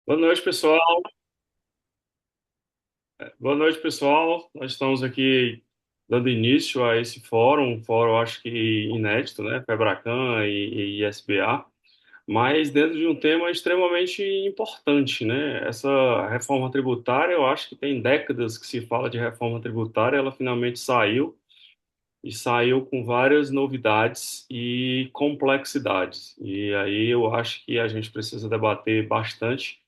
Boa noite, pessoal. Boa noite, pessoal. Nós estamos aqui dando início a esse fórum, acho que inédito, né? Febracan e SBA, mas dentro de um tema extremamente importante, né? Essa reforma tributária, eu acho que tem décadas que se fala de reforma tributária, ela finalmente saiu e saiu com várias novidades e complexidades. E aí eu acho que a gente precisa debater bastante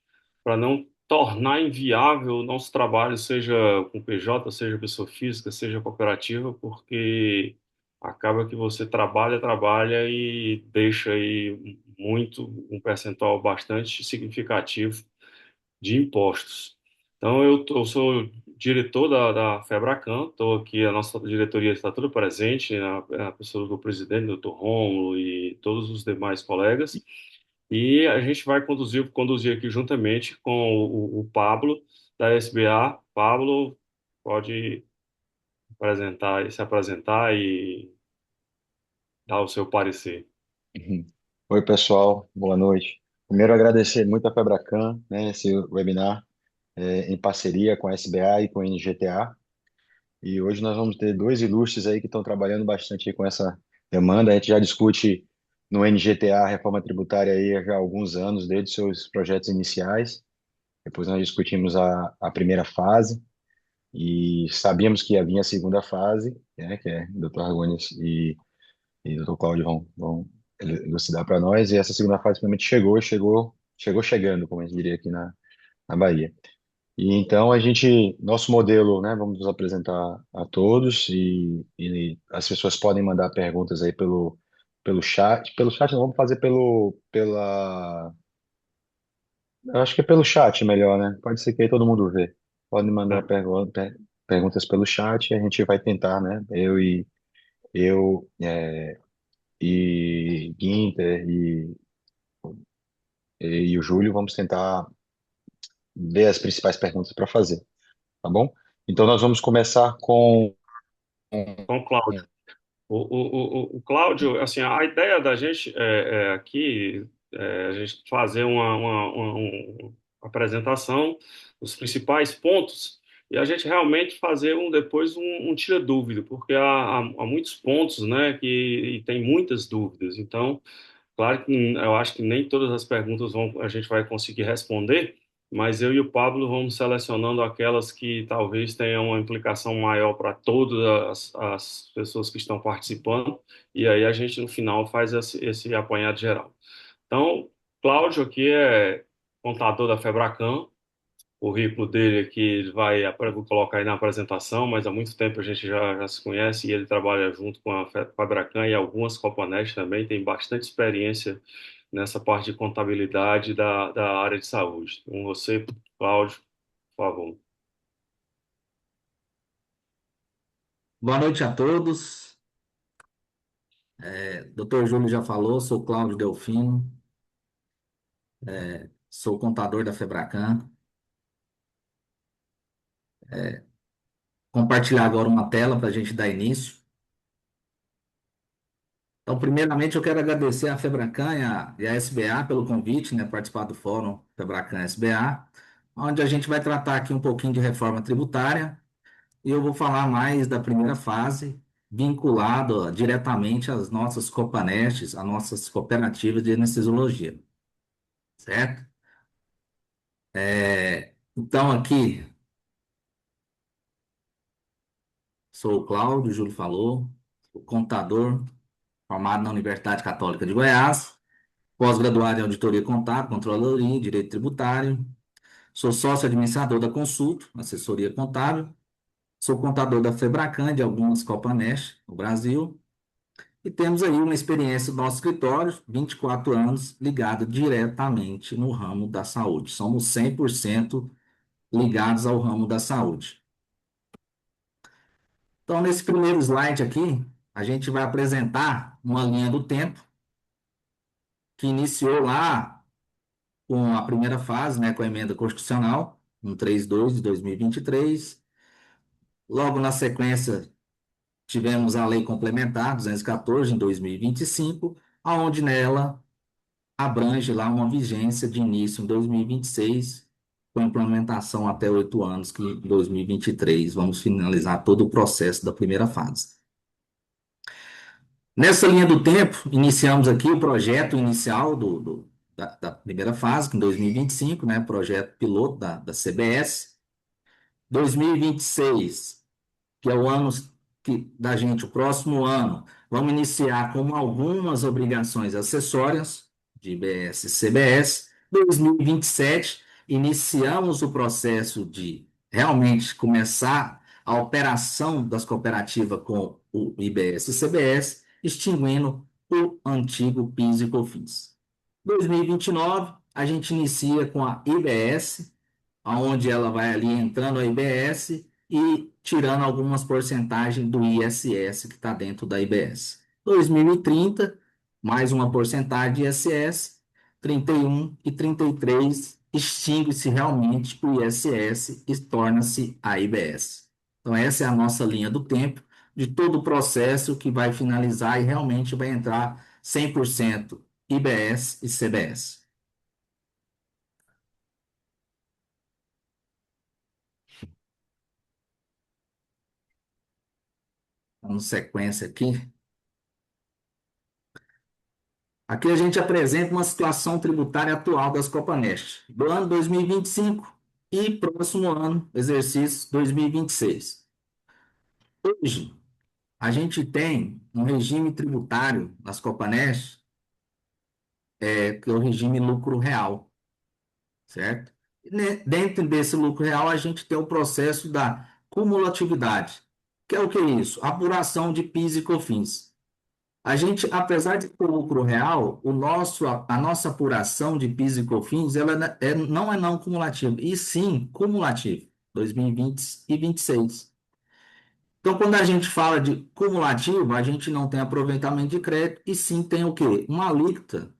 para não tornar inviável o nosso trabalho, seja com PJ, seja pessoa física, seja cooperativa, porque acaba que você trabalha e deixa aí um percentual bastante significativo de impostos. Então, eu sou diretor da Febracan, estou aqui, a nossa diretoria está toda presente, a pessoa do presidente, doutor Rômulo e todos os demais colegas, e a gente vai conduzir aqui juntamente com o Pablo, da SBA. Pablo, pode se apresentar e dar o seu parecer. Uhum. Oi, pessoal, boa noite. Primeiro, agradecer muito a Febracan, né, esse webinar em parceria com a SBA e com a NGTA. E hoje nós vamos ter dois ilustres aí que estão trabalhando bastante aí com essa demanda. A gente já discute no NGTA a reforma tributária aí há já alguns anos, desde seus projetos iniciais. Depois nós discutimos a primeira fase e sabíamos que havia a segunda fase, né, que é o Dr. Argones e o doutor Cláudio vão elucidar para nós. E essa segunda fase finalmente chegou chegando, como a gente diria aqui na Bahia. E então nosso modelo, né, vamos nos apresentar a todos e as pessoas podem mandar perguntas aí pelo chat. Pelo chat não, vamos fazer eu acho que é pelo chat melhor, né? Pode ser que aí todo mundo vê. Podem mandar Né? perguntas pelo chat e a gente vai tentar, né? Eu, e Guinter e o Júlio vamos tentar ver as principais perguntas para fazer, tá bom? Então nós vamos começar com Com o Cláudio. O Cláudio, assim, a ideia da gente aqui é a gente fazer uma apresentação dos principais pontos e a gente realmente fazer depois um tira-dúvida, porque há muitos pontos, né, e tem muitas dúvidas. Então, claro que eu acho que nem todas as perguntas a gente vai conseguir responder, mas eu e o Pablo vamos selecionando aquelas que talvez tenham uma implicação maior para todas as pessoas que estão participando, e aí a gente no final faz esse apanhado geral. Então, Cláudio aqui é contador da Febracan, o currículo dele aqui vou colocar aí na apresentação, mas há muito tempo a gente já se conhece e ele trabalha junto com a Fabracan e algumas Copanet também, tem bastante experiência nessa parte de contabilidade da área de saúde. Com você, Cláudio, por favor. Boa noite a todos. Dr. Júlio já falou, sou Cláudio Delfino, sou contador da Febracan. Compartilhar agora uma tela para a gente dar início. Então, primeiramente, eu quero agradecer à Febracan e à SBA pelo convite, né, participar do Fórum Febracan SBA, onde a gente vai tratar aqui um pouquinho de reforma tributária e eu vou falar mais da primeira fase, vinculado diretamente às nossas Copanestes, às nossas cooperativas de anestesiologia, certo? Então, aqui, sou o Cláudio, o Júlio falou, sou contador, formado na Universidade Católica de Goiás, pós-graduado em Auditoria Contábil, Controladoria e Direito Tributário, sou sócio administrador da Consulto, assessoria contábil, sou contador da Febracan, de algumas Copanesh no Brasil, e temos aí uma experiência do nosso escritório, 24 anos, ligado diretamente no ramo da saúde. Somos 100% ligados ao ramo da saúde. Então, nesse primeiro slide aqui, a gente vai apresentar uma linha do tempo que iniciou lá com a primeira fase, né, com a emenda constitucional, 132 de 2023. Logo na sequência, tivemos a lei complementar 214 em 2025, aonde nela abrange lá uma vigência de início em 2026, com implementação até 8 anos, que em 2023 vamos finalizar todo o processo da primeira fase. Nessa linha do tempo, iniciamos aqui o projeto inicial da primeira fase, que em 2025, né, projeto piloto da CBS. 2026, que é o ano da gente, o próximo ano, vamos iniciar com algumas obrigações acessórias de IBS e CBS. 2027, iniciamos o processo de realmente começar a operação das cooperativas com o IBS e CBS, extinguindo o antigo PIS e COFINS. 2029, a gente inicia com a IBS, onde ela vai ali entrando a IBS e tirando algumas porcentagens do ISS que está dentro da IBS. 2030, mais uma porcentagem de ISS, 31 e 33, extingue-se realmente o ISS e torna-se a IBS. Então, essa é a nossa linha do tempo de todo o processo que vai finalizar e realmente vai entrar 100% IBS e CBS. Vamos sequência aqui. Aqui a gente apresenta uma situação tributária atual das Copanest, do ano 2025 e próximo ano, exercício 2026. Hoje, a gente tem um regime tributário das Copanest, que é o regime lucro real, certo? Dentro desse lucro real, a gente tem o processo da cumulatividade, que é o que é isso? Apuração de PIS e COFINS. A gente, apesar de ter lucro real, a nossa apuração de PIS e COFINS, ela não é não cumulativa, e sim cumulativa, 2020 e 2026. Então, quando a gente fala de cumulativo, a gente não tem aproveitamento de crédito, e sim tem o quê? Uma alíquota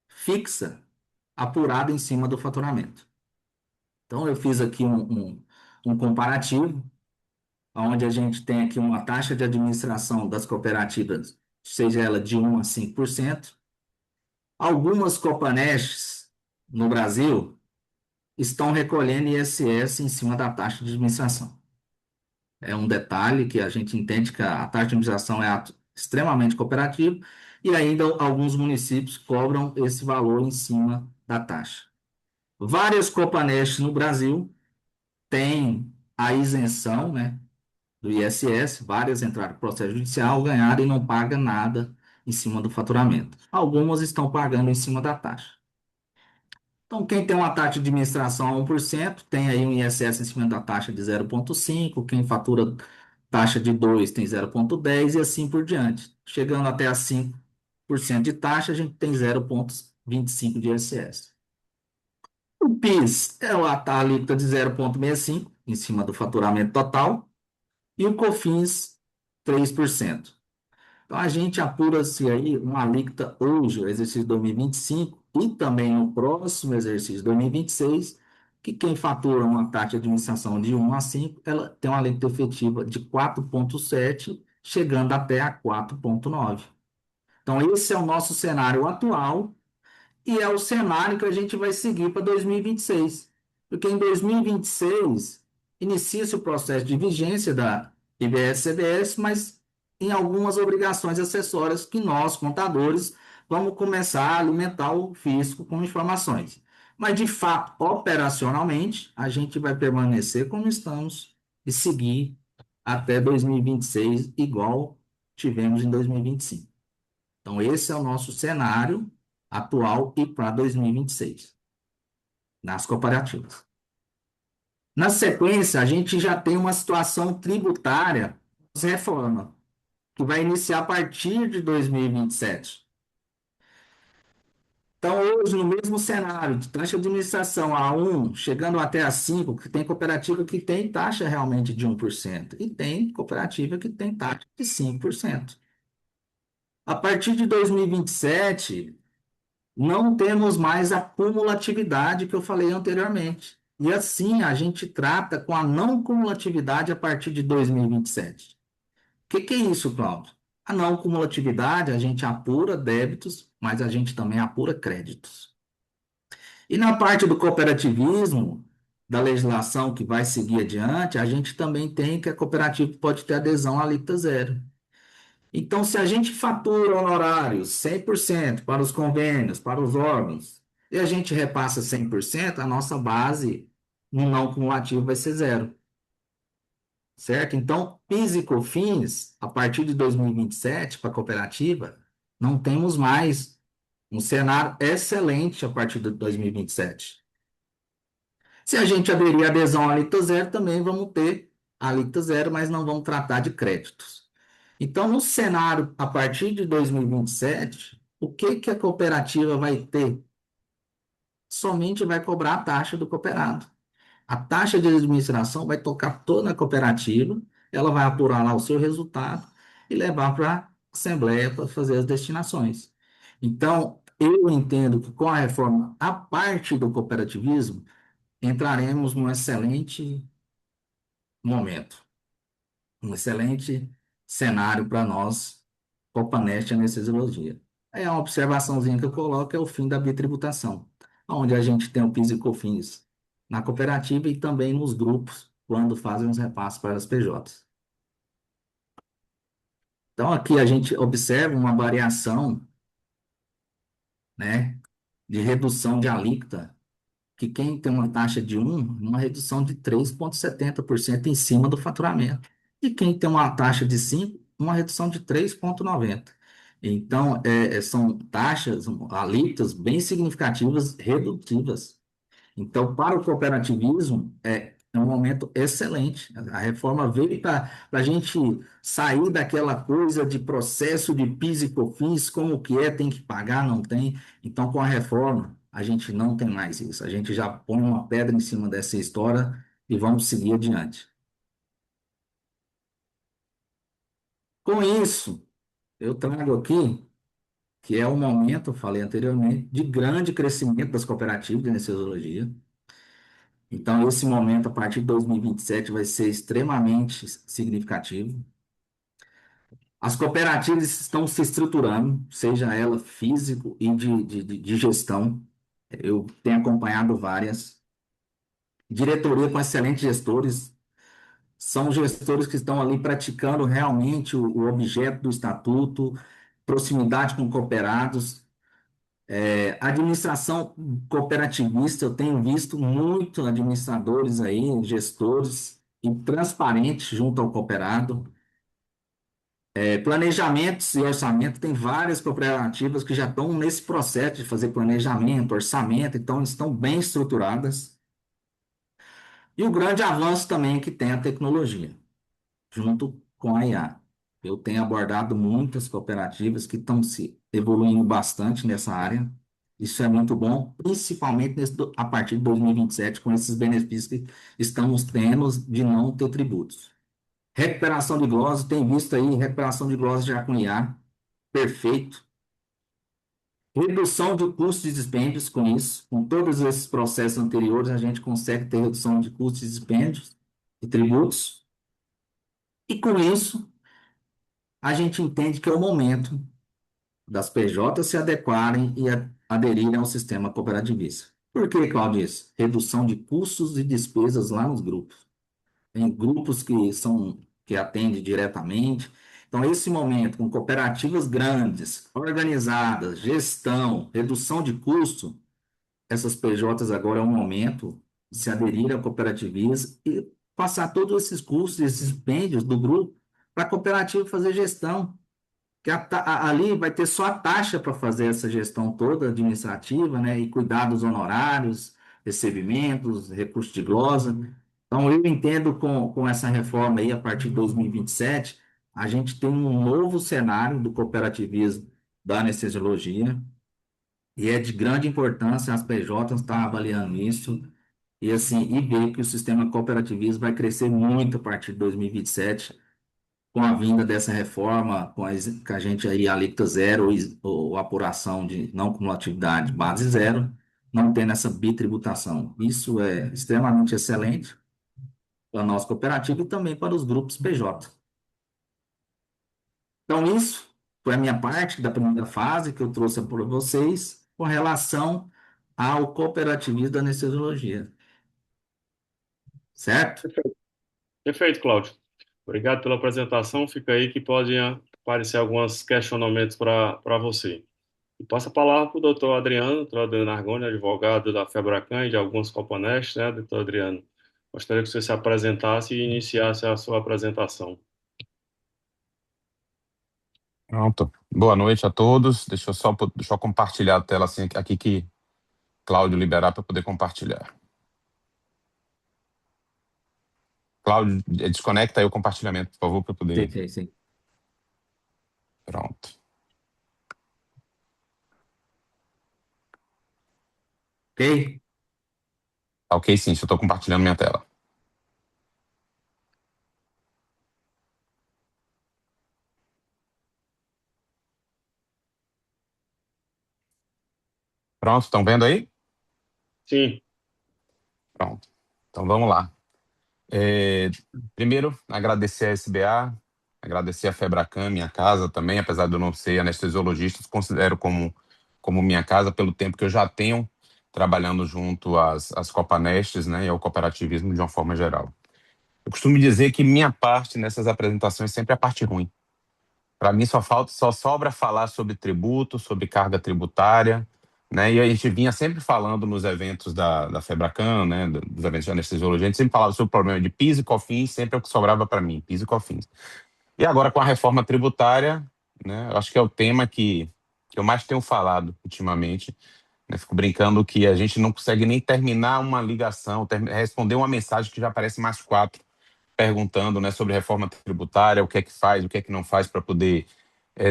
fixa apurada em cima do faturamento. Então, eu fiz aqui um comparativo, onde a gente tem aqui uma taxa de administração das cooperativas, seja ela de 1 a 5%. Algumas Copanests no Brasil estão recolhendo ISS em cima da taxa de administração. É um detalhe que a gente entende que a taxa de administração é ato extremamente cooperativo e ainda alguns municípios cobram esse valor em cima da taxa. Várias Copanests no Brasil têm a isenção, né, do ISS, várias entraram no processo judicial, ganharam e não pagam nada em cima do faturamento. Algumas estão pagando em cima da taxa. Então, quem tem uma taxa de administração a 1%, tem aí um ISS em cima da taxa de 0,5%, quem fatura taxa de 2% tem 0,10% e assim por diante. Chegando até a 5% de taxa, a gente tem 0,25% de ISS. O PIS é a alíquota de 0,65% em cima do faturamento total e o COFINS 3%. Então, a gente apura-se aí uma alíquota hoje, o exercício 2025, e também no próximo exercício 2026, que quem fatura uma taxa de administração de 1 a 5, ela tem uma alíquota efetiva de 4,7, chegando até a 4,9. Então, esse é o nosso cenário atual e é o cenário que a gente vai seguir para 2026. Porque em 2026 inicia-se o processo de vigência da IBS-CBS, mas em algumas obrigações acessórias que nós, contadores, vamos começar a alimentar o fisco com informações. Mas, de fato, operacionalmente, a gente vai permanecer como estamos e seguir até 2026, igual tivemos em 2025. Então, esse é o nosso cenário atual e para 2026, nas cooperativas. Na sequência, a gente já tem uma situação tributária reforma, que vai iniciar a partir de 2027. Então, hoje, no mesmo cenário de taxa de administração a 1, chegando até a 5, que tem cooperativa que tem taxa realmente de 1%, e tem cooperativa que tem taxa de 5%. A partir de 2027, não temos mais a cumulatividade que eu falei anteriormente. E assim a gente trata com a não cumulatividade a partir de 2027. O que é isso, Cláudio? A não cumulatividade, a gente apura débitos, mas a gente também apura créditos. E na parte do cooperativismo, da legislação que vai seguir adiante, a gente também tem que a cooperativa pode ter adesão à alíquota zero. Então, se a gente fatura honorários 100% para os convênios, para os órgãos, e a gente repassa 100%, a nossa base no não cumulativo vai ser zero, certo? Então, PIS e COFINS, a partir de 2027, para a cooperativa, não temos mais um cenário excelente a partir de 2027. Se a gente aderir à adesão à alíquota zero, também vamos ter a alíquota zero, mas não vamos tratar de créditos. Então, no cenário, a partir de 2027, o que que a cooperativa vai ter? Somente vai cobrar a taxa do cooperado. A taxa de administração vai tocar toda a cooperativa, ela vai apurar lá o seu resultado e levar para a Assembleia para fazer as destinações. Então, eu entendo que com a reforma, a parte do cooperativismo, entraremos num excelente momento, um excelente cenário para nós, Copaneste Anestesiologia. É uma observaçãozinha que eu coloco, é o fim da bitributação, onde a gente tem o PIS e COFINS na cooperativa e também nos grupos, quando fazem os repasses para as PJs. Então, aqui a gente observa uma variação, né, de redução de alíquota, que quem tem uma taxa de 1, uma redução de 3,70% em cima do faturamento. E quem tem uma taxa de 5, uma redução de 3,90%. Então, são taxas, alíquotas bem significativas, redutivas. Então, para o cooperativismo, é um momento excelente. A reforma veio para a gente sair daquela coisa de processo de PIS e COFINS, como que é, tem que pagar, não tem. Então, com a reforma, a gente não tem mais isso. A gente já põe uma pedra em cima dessa história e vamos seguir adiante. Com isso, eu trago aqui que é um momento, eu falei anteriormente, de grande crescimento das cooperativas de anestesiologia. Então, esse momento, a partir de 2027, vai ser extremamente significativo. As cooperativas estão se estruturando, seja ela físico e de gestão. Eu tenho acompanhado várias. Diretoria com excelentes gestores, são gestores que estão ali praticando realmente o objeto do estatuto, proximidade com cooperados. Administração cooperativista, eu tenho visto muito administradores aí, gestores, transparentes junto ao cooperado. Planejamentos e orçamento, tem várias cooperativas que já estão nesse processo de fazer planejamento, orçamento, então estão bem estruturadas. E o grande avanço também que tem a tecnologia, junto com a IA. Eu tenho abordado muitas cooperativas que estão se evoluindo bastante nessa área. Isso é muito bom, principalmente a partir de 2027, com esses benefícios que estamos tendo de não ter tributos. Recuperação de glose, tem visto aí recuperação de glose já com IA, perfeito. Redução de custos e dispêndios com isso, com todos esses processos anteriores, a gente consegue ter redução de custos e dispêndios e tributos. E com isso, a gente entende que é o momento das PJs se adequarem e aderirem ao sistema cooperativista. Por que, Claudio? Redução de custos e despesas lá nos grupos. Tem grupos que atendem diretamente. Então, esse momento, com cooperativas grandes, organizadas, gestão, redução de custo, essas PJs agora é o momento de se aderir ao cooperativismo e passar todos esses custos, esses dispêndios do grupo para a cooperativa fazer gestão, que ali vai ter só a taxa para fazer essa gestão toda administrativa, né, e cuidar dos honorários, recebimentos, recursos de glosa. Então, eu entendo com essa reforma aí, a partir de 2027, a gente tem um novo cenário do cooperativismo da anestesiologia, e é de grande importância as PJs estar avaliando isso, e assim, e ver que o sistema cooperativismo vai crescer muito a partir de 2027, com a vinda dessa reforma, com a gente aí alíquota zero ou apuração de não cumulatividade base zero, não tendo essa bitributação. Isso é extremamente excelente para a nossa cooperativa e também para os grupos PJ. Então, isso, foi a minha parte da primeira fase que eu trouxe para vocês com relação ao cooperativismo da anestesiologia, certo? Perfeito, perfeito, Cláudio. Obrigado pela apresentação. Fica aí que podem aparecer alguns questionamentos para você. E passa a palavra para o doutor Adriano Argoni, advogado da Febracan e de algumas Copanestes, né, doutor Adriano? Gostaria que você se apresentasse e iniciasse a sua apresentação. Pronto. Boa noite a todos. Deixa eu compartilhar a tela assim, aqui que Cláudio liberar para poder compartilhar. Cláudio, desconecta aí o compartilhamento, por favor, para poder. Sim, sim. Pronto. Ok? Ok, sim, eu estou compartilhando minha tela. Pronto, estão vendo aí? Sim, Pronto. Então vamos lá. Primeiro, agradecer a SBA, agradecer a Febracan, minha casa também, apesar de eu não ser anestesiologista, considero como minha casa pelo tempo que eu já tenho trabalhando junto às Copanestes, né, e ao cooperativismo de uma forma geral. Eu costumo dizer que minha parte nessas apresentações sempre é a parte ruim. Para mim só sobra falar sobre tributo, sobre carga tributária, né? E a gente vinha sempre falando nos eventos da Febracan, né, dos eventos de anestesiologia, a gente sempre falava sobre o problema de PIS e COFINS, sempre é o que sobrava para mim, PIS e COFINS. E agora com a reforma tributária, né, eu acho que é o tema que eu mais tenho falado ultimamente, né? Fico brincando que a gente não consegue nem terminar uma ligação, responder uma mensagem que já aparece mais quatro perguntando, né, sobre reforma tributária, o que é que faz, o que é que não faz para poder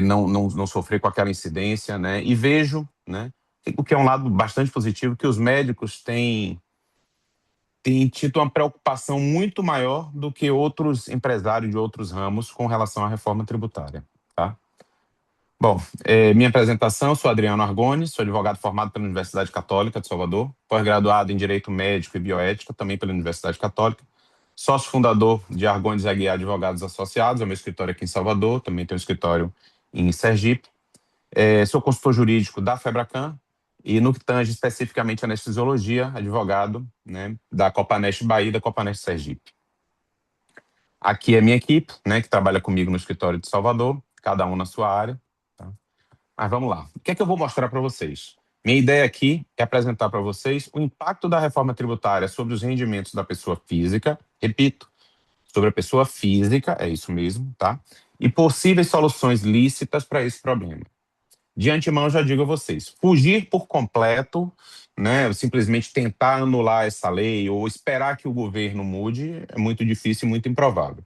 não sofrer com aquela incidência, né? E vejo, né, o que é um lado bastante positivo, que os médicos têm tido uma preocupação muito maior do que outros empresários de outros ramos com relação à reforma tributária, tá? Bom, minha apresentação, eu sou Adriano Argoni, sou advogado formado pela Universidade Católica de Salvador, pós-graduado em Direito Médico e Bioética, também pela Universidade Católica, sócio fundador de Argones Aguiar Advogados Associados, é o meu escritório aqui em Salvador, também tenho um escritório em Sergipe. Sou consultor jurídico da Febracan e no que tange especificamente a anestesiologia, advogado, né, da Copanest Bahia e da Copanest Sergipe. Aqui é minha equipe, né, que trabalha comigo no escritório de Salvador, cada um na sua área. Tá? Mas vamos lá. O que é que eu vou mostrar para vocês? Minha ideia aqui é apresentar para vocês o impacto da reforma tributária sobre os rendimentos da pessoa física, repito, sobre a pessoa física, é isso mesmo, tá? E possíveis soluções lícitas para esse problema. De antemão, já digo a vocês, fugir por completo, né, simplesmente tentar anular essa lei ou esperar que o governo mude é muito difícil e muito improvável.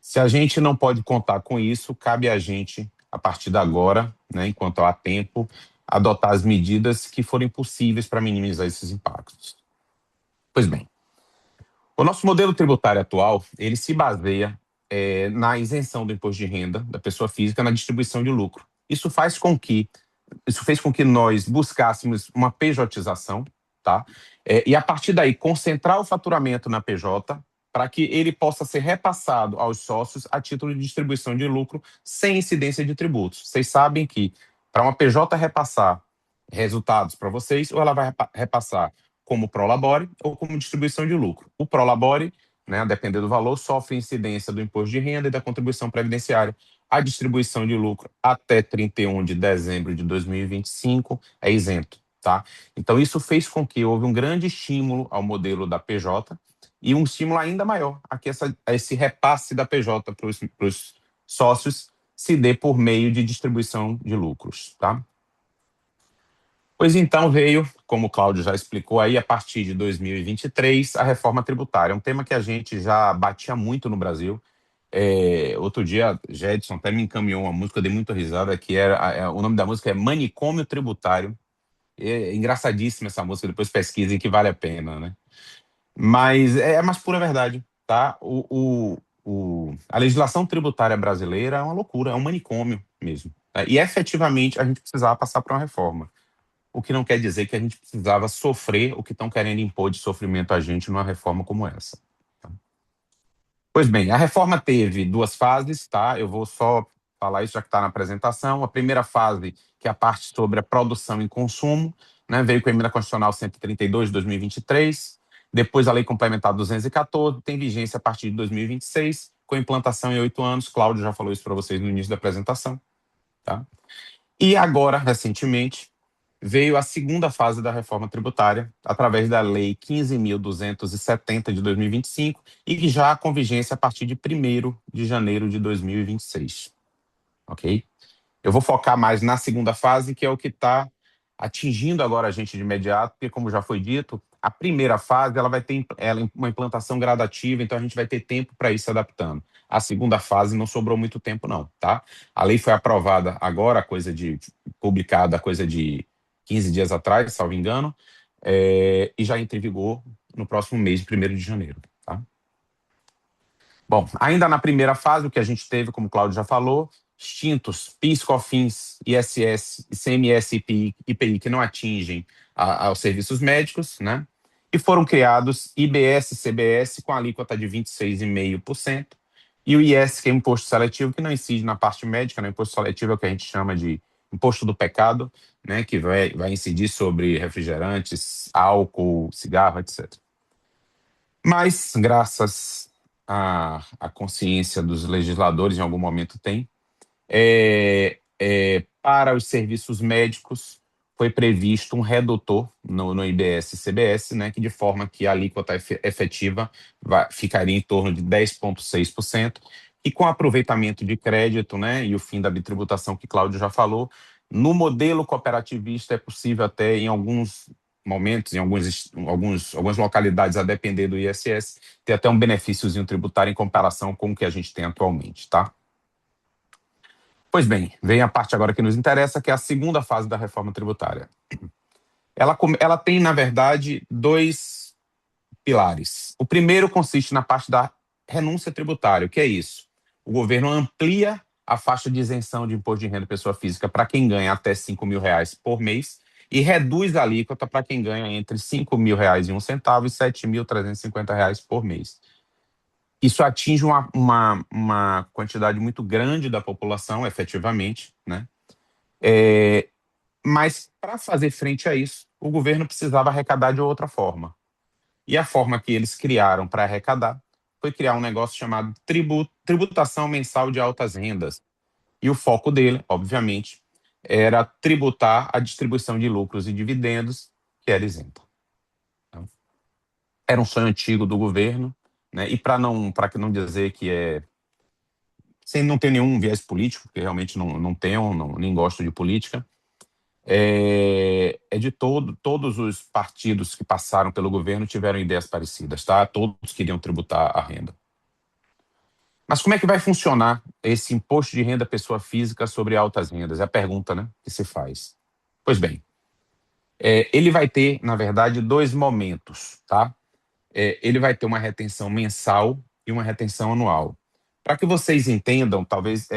Se a gente não pode contar com isso, cabe a gente, a partir de agora, né, enquanto há tempo, adotar as medidas que forem possíveis para minimizar esses impactos. Pois bem, o nosso modelo tributário atual, ele se baseia na isenção do imposto de renda da pessoa física na distribuição de lucro. Isso fez com que nós buscássemos uma pejotização, tá? E a partir daí concentrar o faturamento na PJ para que ele possa ser repassado aos sócios a título de distribuição de lucro sem incidência de tributos. Vocês sabem que para uma PJ repassar resultados para vocês, ou ela vai repassar como prolabore ou como distribuição de lucro. O prolabore, né, a depender do valor, sofre incidência do imposto de renda e da contribuição previdenciária. A distribuição de lucro até 31 de dezembro de 2025 é isento, tá? Então, isso fez com que houve um grande estímulo ao modelo da PJ e um estímulo ainda maior a que esse repasse da PJ para os sócios se dê por meio de distribuição de lucros, tá? Pois então veio, como o Cláudio já explicou aí, a partir de 2023, a reforma tributária, um tema que a gente já batia muito no Brasil. Outro dia, Jedson até me encaminhou uma música, eu dei muita risada, que o nome da música é Manicômio Tributário. É engraçadíssima essa música, depois pesquisem que vale a pena, né? Mas é a mais pura verdade, tá? A legislação tributária brasileira é uma loucura, é um manicômio mesmo, tá? E efetivamente a gente precisava passar por uma reforma. O que não quer dizer que a gente precisava sofrer o que estão querendo impor de sofrimento a gente numa reforma como essa. Pois bem, a reforma teve duas fases, tá? Eu vou só falar isso, já que está na apresentação. A primeira fase, que é a parte sobre a produção e consumo, né, veio com a Emenda Constitucional 132 de 2023, depois a Lei Complementar 214, tem vigência a partir de 2026, com implantação em 8 anos. Cláudio já falou isso para vocês no início da apresentação. Tá? E agora, recentemente, veio a segunda fase da reforma tributária, através da Lei 15.270 de 2025, e que já com vigência a partir de 1º de janeiro de 2026. Ok? Eu vou focar mais na segunda fase, que é o que está atingindo agora a gente de imediato, porque, como já foi dito, a primeira fase ela vai ter uma implantação gradativa, então a gente vai ter tempo para ir se adaptando. A segunda fase não sobrou muito tempo, não, tá? A lei foi aprovada agora, publicada coisa de 15 dias atrás, salvo engano, e já entra em vigor no próximo mês, 1º de janeiro, tá? Bom, ainda na primeira fase, o que a gente teve, como o Cláudio já falou, extintos PIS, COFINS, ISS, ICMS e IPI que não atingem aos serviços médicos, né? E foram criados IBS e CBS com alíquota de 26,5%, e o IS, que é imposto seletivo, que não incide na parte médica, né? Imposto seletivo é o que a gente chama de imposto do pecado, né? Que vai incidir sobre refrigerantes, álcool, cigarro, etc. Mas, graças à consciência dos legisladores, em algum momento tem, para os serviços médicos foi previsto um redutor no IBS e CBS, né, que de forma que a alíquota efetiva ficaria em torno de 10,6%, e com aproveitamento de crédito, né, e o fim da bitributação que Cláudio já falou, no modelo cooperativista é possível até em alguns momentos, em algumas localidades, a depender do ISS, ter até um benefíciozinho tributário em comparação com o que a gente tem atualmente, tá? Pois bem, vem a parte agora que nos interessa, que é a segunda fase da reforma tributária. Ela tem, na verdade, 2 pilares. O primeiro consiste na parte da renúncia tributária. O que é isso? O governo amplia a faixa de isenção de imposto de renda de pessoa física para quem ganha até R$ 5.000 por mês e reduz a alíquota para quem ganha entre R$ 5.000,01 e R$ 7.350 por mês. Isso atinge uma quantidade muito grande da população, efetivamente, né? Mas, para fazer frente a isso, o governo precisava arrecadar de outra forma. E a forma que eles criaram para arrecadar foi criar um negócio chamado tributação mensal de altas rendas. E o foco dele, obviamente, era tributar a distribuição de lucros e dividendos, que era isenta. Então, era um sonho antigo do governo, né? E para não dizer que sem não ter nenhum viés político, porque realmente não tenho, nem gosto de política, de todos os partidos que passaram pelo governo tiveram ideias parecidas, tá? Todos queriam tributar a renda. Mas como é que vai funcionar esse imposto de renda pessoa física sobre altas rendas? É a pergunta, né, que se faz. Pois bem, ele vai ter, na verdade, 2 momentos, tá? Ele vai ter uma retenção mensal e uma retenção anual. Para que vocês entendam, talvez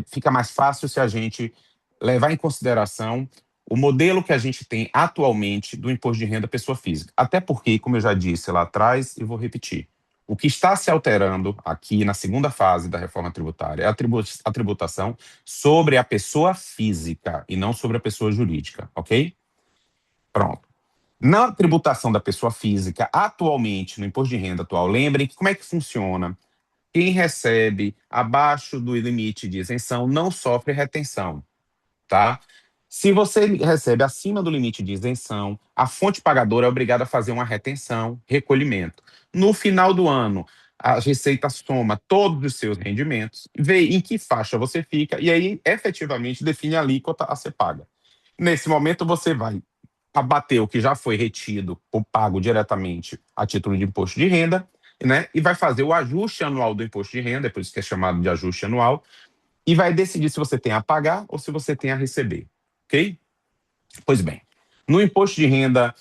fica mais fácil se a gente levar em consideração o modelo que a gente tem atualmente do imposto de renda pessoa física. Até porque, como eu já disse lá atrás, e vou repetir, o que está se alterando aqui na segunda fase da reforma tributária é a tributação sobre a pessoa física e não sobre a pessoa jurídica, ok? Pronto. Na tributação da pessoa física, atualmente, no imposto de renda atual, lembrem que como é que funciona? Quem recebe abaixo do limite de isenção não sofre retenção, tá? Se você recebe acima do limite de isenção, a fonte pagadora é obrigada a fazer uma retenção, recolhimento. No final do ano, a Receita soma todos os seus rendimentos, vê em que faixa você fica e aí, efetivamente, define a alíquota a ser paga. Nesse momento, você vai abater o que já foi retido ou pago diretamente a título de imposto de renda, né? E vai fazer o ajuste anual do imposto de renda, por isso que é chamado de ajuste anual, e vai decidir se você tem a pagar ou se você tem a receber, ok? Pois bem, no imposto de renda,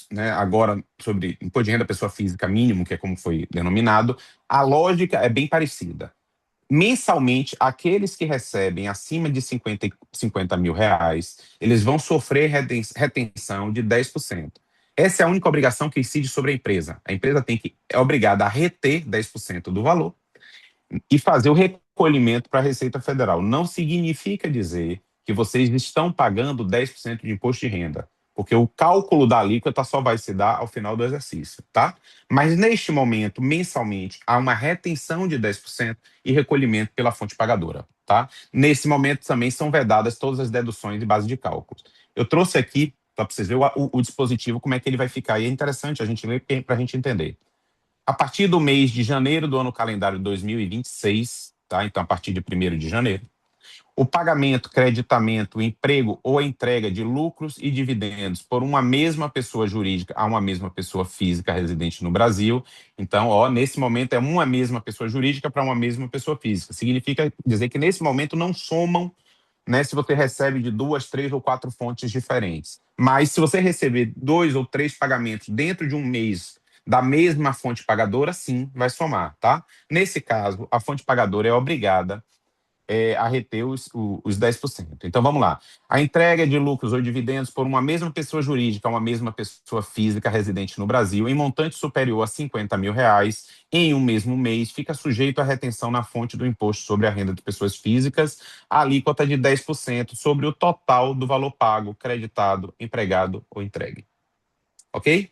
né, agora sobre imposto de renda pessoa física mínimo, que é como foi denominado, a lógica é bem parecida. Mensalmente, aqueles que recebem acima de 50 mil reais, eles vão sofrer retenção de 10%. Essa é a única obrigação que incide sobre a empresa. A empresa é obrigada a reter 10% do valor e fazer o recolhimento para a Receita Federal. Não significa dizer que vocês estão pagando 10% de imposto de renda, porque o cálculo da alíquota só vai se dar ao final do exercício, tá? Mas neste momento, mensalmente, há uma retenção de 10% e recolhimento pela fonte pagadora, tá? Nesse momento também são vedadas todas as deduções de base de cálculo. Eu trouxe aqui, para vocês verem o dispositivo, como é que ele vai ficar. E é interessante a gente ler para a gente entender. A partir do mês de janeiro do ano calendário 2026, tá? Então, a partir de 1º de janeiro, o pagamento, creditamento, emprego ou a entrega de lucros e dividendos por uma mesma pessoa jurídica a uma mesma pessoa física residente no Brasil. Então, nesse momento é uma mesma pessoa jurídica para uma mesma pessoa física. Significa dizer que nesse momento não somam, né, se você recebe de 2, 3 ou 4 fontes diferentes. Mas se você receber 2 ou 3 pagamentos dentro de um mês da mesma fonte pagadora, sim, vai somar, tá? Nesse caso, a fonte pagadora é obrigada a reter os 10%. Então, vamos lá. A entrega de lucros ou dividendos por uma mesma pessoa jurídica a uma mesma pessoa física residente no Brasil em montante superior a R$50 mil em um mesmo mês fica sujeito à retenção na fonte do imposto sobre a renda de pessoas físicas, a alíquota de 10% sobre o total do valor pago, creditado, empregado ou entregue. Ok?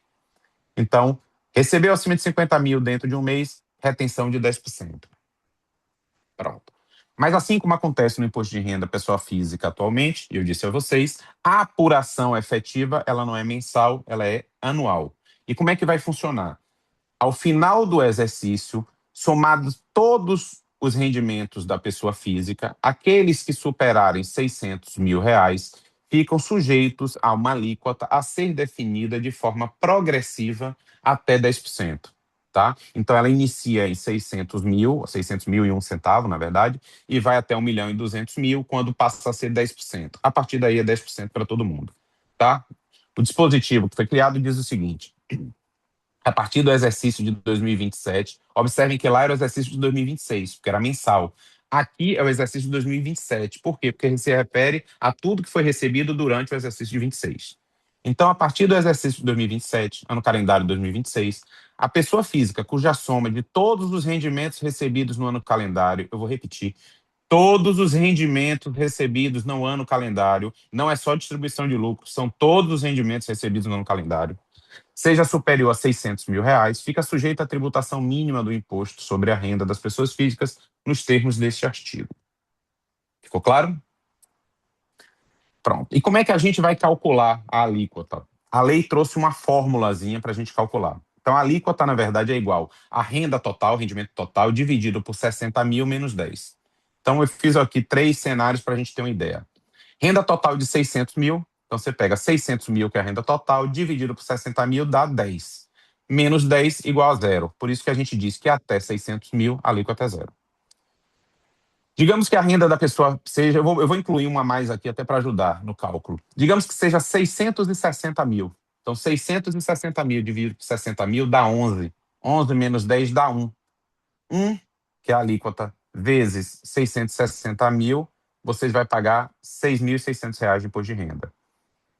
Então, recebeu acima de 50 mil dentro de um mês, retenção de 10%. Pronto. Mas assim como acontece no imposto de renda pessoa física atualmente, eu disse a vocês, a apuração efetiva, ela não é mensal, ela é anual. E como é que vai funcionar? Ao final do exercício, somados todos os rendimentos da pessoa física, aqueles que superarem R$600 mil ficam sujeitos a uma alíquota a ser definida de forma progressiva até 10%. Tá? Então, ela inicia em 600 mil e um centavo, na verdade, e vai até 1.200.000, quando passa a ser 10%. A partir daí é 10% para todo mundo. Tá? O dispositivo que foi criado diz o seguinte: a partir do exercício de 2027, observem que lá era o exercício de 2026, porque era mensal. Aqui é o exercício de 2027. Por quê? Porque se refere a tudo que foi recebido durante o exercício de 26. Então, a partir do exercício de 2027, ano calendário 2026, a pessoa física cuja soma de todos os rendimentos recebidos no ano calendário, eu vou repetir, todos os rendimentos recebidos no ano calendário, não é só distribuição de lucros, são todos os rendimentos recebidos no ano calendário, seja superior a R$600 mil, fica sujeito à tributação mínima do imposto sobre a renda das pessoas físicas nos termos deste artigo. Ficou claro? Pronto. E como é que a gente vai calcular a alíquota? A lei trouxe uma formulazinha para a gente calcular. Então, a alíquota, na verdade, é igual a renda total, rendimento total, dividido por 60 mil menos 10. Então, eu fiz aqui 3 cenários para a gente ter uma ideia. Renda total de 600 mil, então você pega 600 mil, que é a renda total, dividido por 60 mil, dá 10. Menos 10 igual a zero. Por isso que a gente diz que até 600 mil, a alíquota é zero. Digamos que a renda da pessoa seja, eu vou incluir uma a mais aqui até para ajudar no cálculo. Digamos que seja 660 mil. Então, 660 mil dividido por 60 mil dá 11. 11 menos 10 dá 1. 1, que é a alíquota, vezes 660 mil, vocês vão pagar R$6.600 de imposto de renda.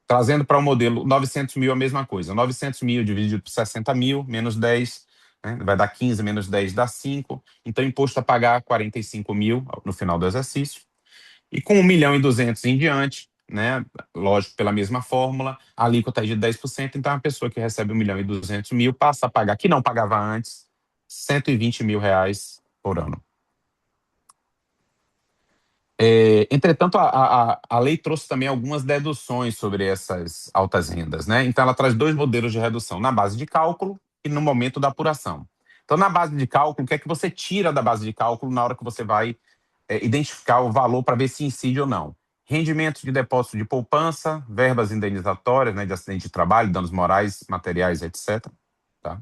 Trazendo para o modelo 900 mil a mesma coisa. 900 mil dividido por 60 mil, menos 10, né? Vai dar 15, menos 10 dá 5. Então, imposto a pagar 45 mil no final do exercício. E com 1.200.000 em diante, né? Lógico, pela mesma fórmula, a alíquota é de 10%. Então, a pessoa que recebe 1.200.000 passa a pagar, que não pagava antes, R$120 mil por ano. Entretanto, a lei trouxe também algumas deduções sobre essas altas rendas, né? Então, ela traz 2 modelos de redução, na base de cálculo e no momento da apuração. Então, na base de cálculo, o que é que você tira da base de cálculo na hora que você vai identificar o valor para ver se incide ou não? Rendimentos de depósito de poupança, verbas indenizatórias, né, de acidente de trabalho, danos morais, materiais, etc. Tá?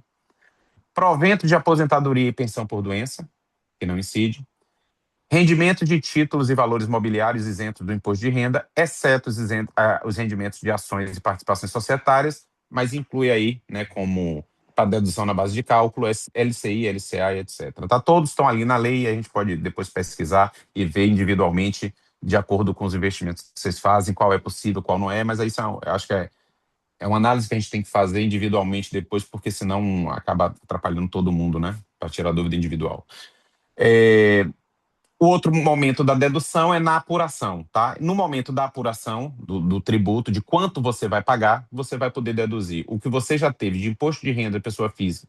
Provento de aposentadoria e pensão por doença, que não incide. Rendimento de títulos e valores mobiliários isentos do imposto de renda, exceto os rendimentos de ações e participações societárias, mas inclui aí, né, como para dedução na base de cálculo, LCI, LCA, etc. Tá? Todos estão ali na lei e a gente pode depois pesquisar e ver individualmente, de acordo com os investimentos que vocês fazem, qual é possível, qual não é, mas aí eu acho que é uma análise que a gente tem que fazer individualmente depois, porque senão acaba atrapalhando todo mundo, né, para tirar dúvida individual. O outro momento da dedução é na apuração, tá? No momento da apuração do tributo, de quanto você vai pagar, você vai poder deduzir o que você já teve de imposto de renda de pessoa física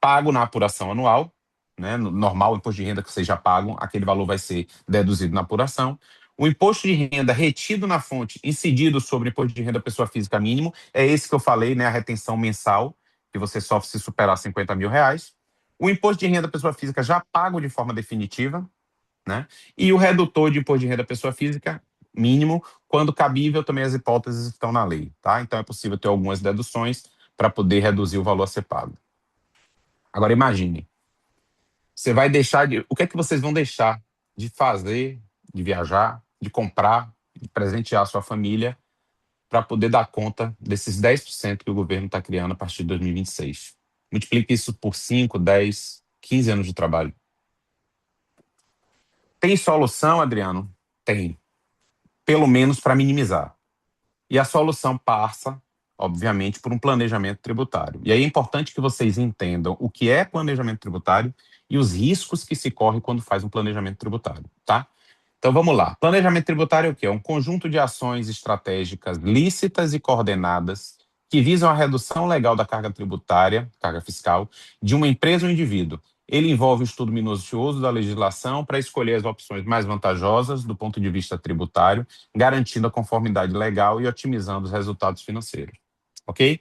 pago na apuração anual, né? Normal, o imposto de renda que vocês já pagam, aquele valor vai ser deduzido na apuração. O imposto de renda retido na fonte, incidido sobre o imposto de renda da pessoa física mínimo, é esse que eu falei, né? A retenção mensal, que você sofre se superar R$ 50.000. O imposto de renda da pessoa física já pago de forma definitiva, né? E o redutor de imposto de renda da pessoa física mínimo, quando cabível, também as hipóteses estão na lei, tá? Então é possível ter algumas deduções para poder reduzir o valor a ser pago. Agora imagine, você vai deixar de... O que é que vocês vão deixar de fazer, de viajar, de comprar, de presentear a sua família para poder dar conta desses 10% que o governo está criando a partir de 2026? Multiplique isso por 5, 10, 15 anos de trabalho. Tem solução, Adriano? Tem. Pelo menos para minimizar. E a solução passa, obviamente, por um planejamento tributário. E aí é importante que vocês entendam o que é planejamento tributário e os riscos que se corre quando faz um planejamento tributário, tá? Então vamos lá. Planejamento tributário é o quê? É um conjunto de ações estratégicas lícitas e coordenadas que visam a redução legal da carga tributária, carga fiscal, de uma empresa ou indivíduo. Ele envolve o estudo minucioso da legislação para escolher as opções mais vantajosas do ponto de vista tributário, garantindo a conformidade legal e otimizando os resultados financeiros. Ok?